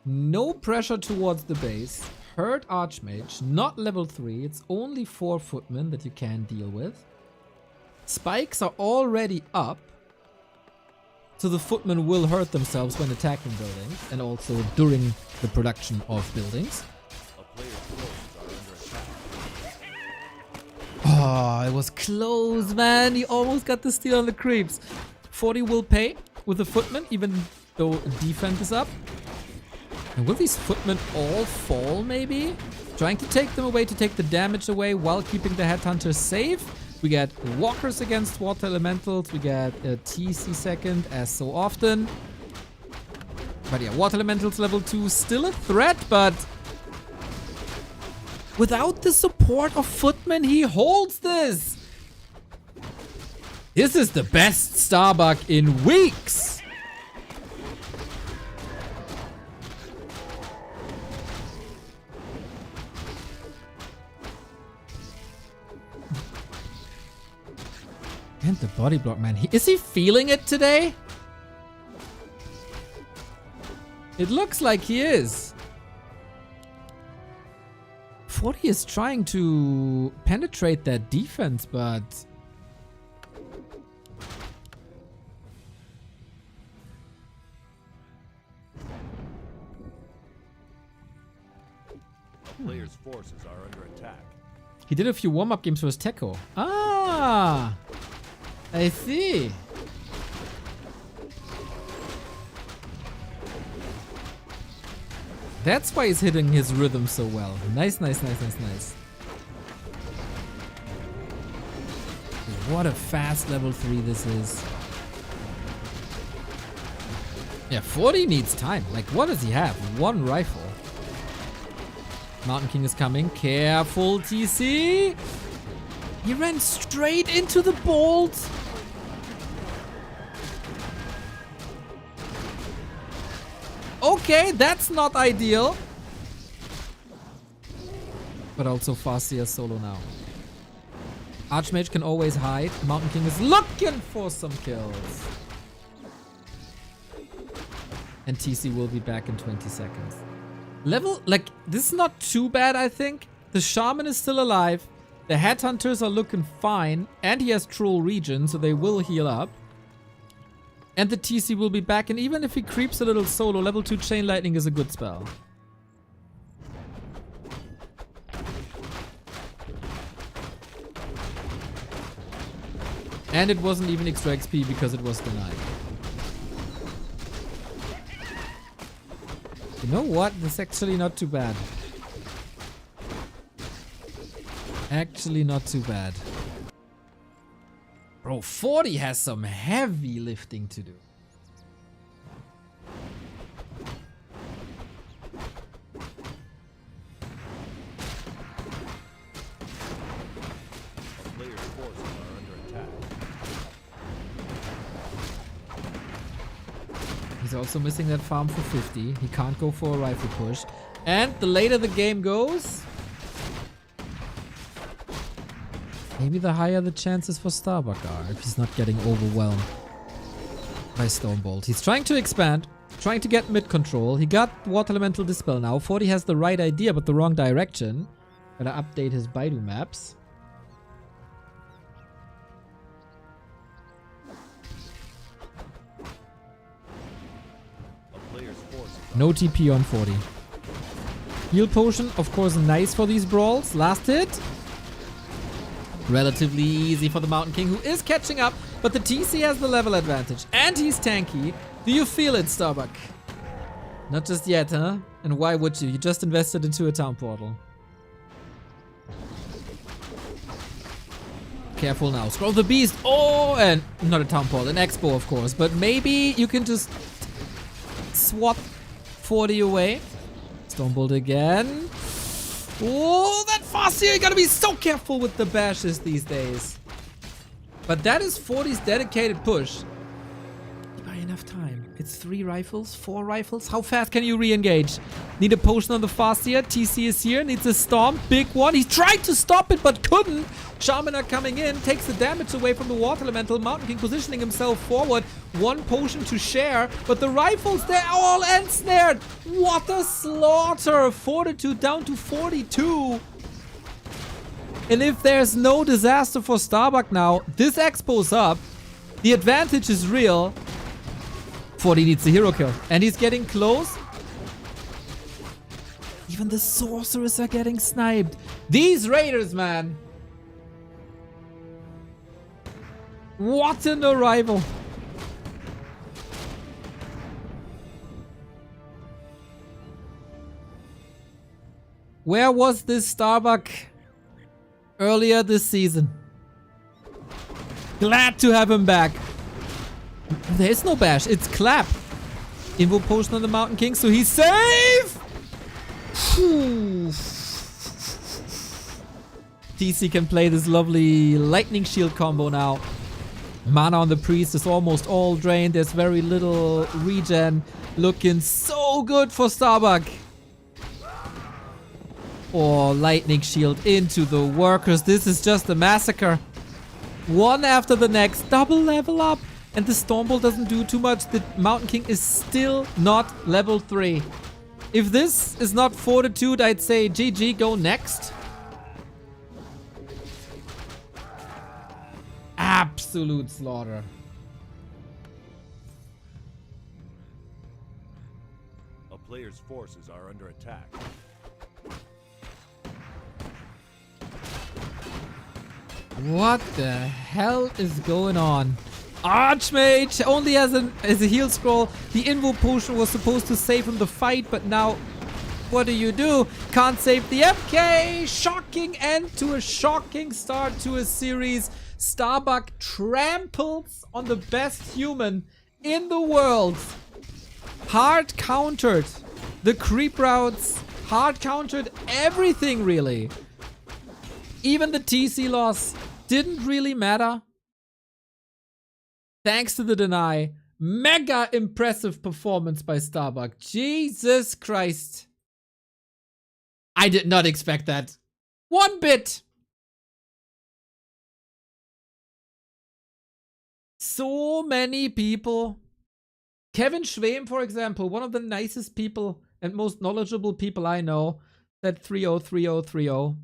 No pressure towards the base. Hurt Archmage, not level 3. It's only 4 footmen that you can deal with. Spikes are already up. So the footmen will hurt themselves when attacking buildings and also during the production of buildings. Oh, it was close, man. He almost got the steal on the creeps. 40 will pay with the footmen, even though defense is up. And will these footmen all fall, maybe? Trying to take them away to take the damage away while keeping the headhunters safe. We get walkers against water elementals. We get a TC second, as so often. But yeah, water elementals level 2 still a threat, but without the support of footmen, he holds this. This is the best Starbuck in weeks. And the body block, man. Is he feeling it today? It looks like he is. 40 is trying to penetrate that defense, but
Player's forces are under attack.
He did a few warm-up games for his Techo. Ah, I see. That's why he's hitting his rhythm so well. Nice, nice, nice, nice, nice. What a fast level 3 this is. Yeah, 40 needs time. Like, what does he have? 1 rifle. Mountain King is coming. Careful, TC. He ran straight into the bolt. Okay, that's not ideal. But also Farseer solo now. Archmage can always hide. Mountain King is looking for some kills. And TC will be back in 20 seconds. Level, like, this is not too bad, I think. The Shaman is still alive. The Headhunters are looking fine. And he has Troll Regen, so they will heal up. And the TC will be back. And even if he creeps a little solo, level 2 Chain Lightning is a good spell. And it wasn't even extra XP because it was denied. You know what? This is actually not too bad. Actually not too bad. Bro, 40 has some heavy lifting to do. He's also missing that farm for 50. He can't go for a rifle push. And the later the game goes, maybe the higher the chances for Starbuck are if he's not getting overwhelmed by Stormbolt. He's trying to expand, trying to get mid control. He got Water Elemental Dispel now. 40 has the right idea but the wrong direction. Gotta update his Baidu maps. No TP on 40. Heal Potion, of course, nice for these brawls. Last hit. Relatively easy for the Mountain King, who is catching up. But the TC has the level advantage. And he's tanky. Do you feel it, Starbuck? Not just yet, huh? And why would you? You just invested into a town portal. Careful now. Scroll the beast. Oh, and not a town portal. An expo, of course. But maybe you can just swat 40 away. Stormbolt again. Oh, that Farseer! You gotta be so careful with the bashes these days. But that is 40's dedicated push. By enough time. It's 3 rifles, 4 rifles. How fast can you re-engage? Need a potion on the Farseer. TC is here. Needs a storm. Big one. He tried to stop it but couldn't. Shaman are coming in. Takes the damage away from the Water Elemental. Mountain King positioning himself forward. 1 potion to share. But the rifles, they're all ensnared. What a slaughter. Fortitude down to 42. And if there's no disaster for Starbuck now, this expo's up. The advantage is real. 40 needs a hero kill. And he's getting close. Even the sorcerers are getting sniped. These raiders, man. What an arrival. Where was this Starbuck earlier this season? Glad to have him back. There is no bash, it's clap. Invo Potion on the Mountain King, so he's safe! TC can play this lovely lightning shield combo now. Mana on the priest is almost all drained. There's very little regen. Looking so good for Starbuck. Oh, lightning shield into the workers. This is just a massacre. One after the next. Double level up. And the Stormbolt doesn't do too much. The Mountain King is still not level 3. If this is not Fortitude, I'd say GG, go next. Absolute slaughter.
A player's forces are under attack.
What the hell is going on? Archmage only has a heal scroll. The Invo Potion was supposed to save him the fight, but now what do? Can't save the FK. Shocking end to a shocking start to a series. Starbuck tramples on the best human in the world. Hard countered the creep routes hard countered everything, really. Even the TC loss didn't really matter. Thanks to the deny. Mega impressive performance by Starbuck. Jesus Christ. I did not expect that. One bit. So many people. Kevin Schwem, for example, one of the nicest people and most knowledgeable people I know, said 3-0, 3-0, 3-0.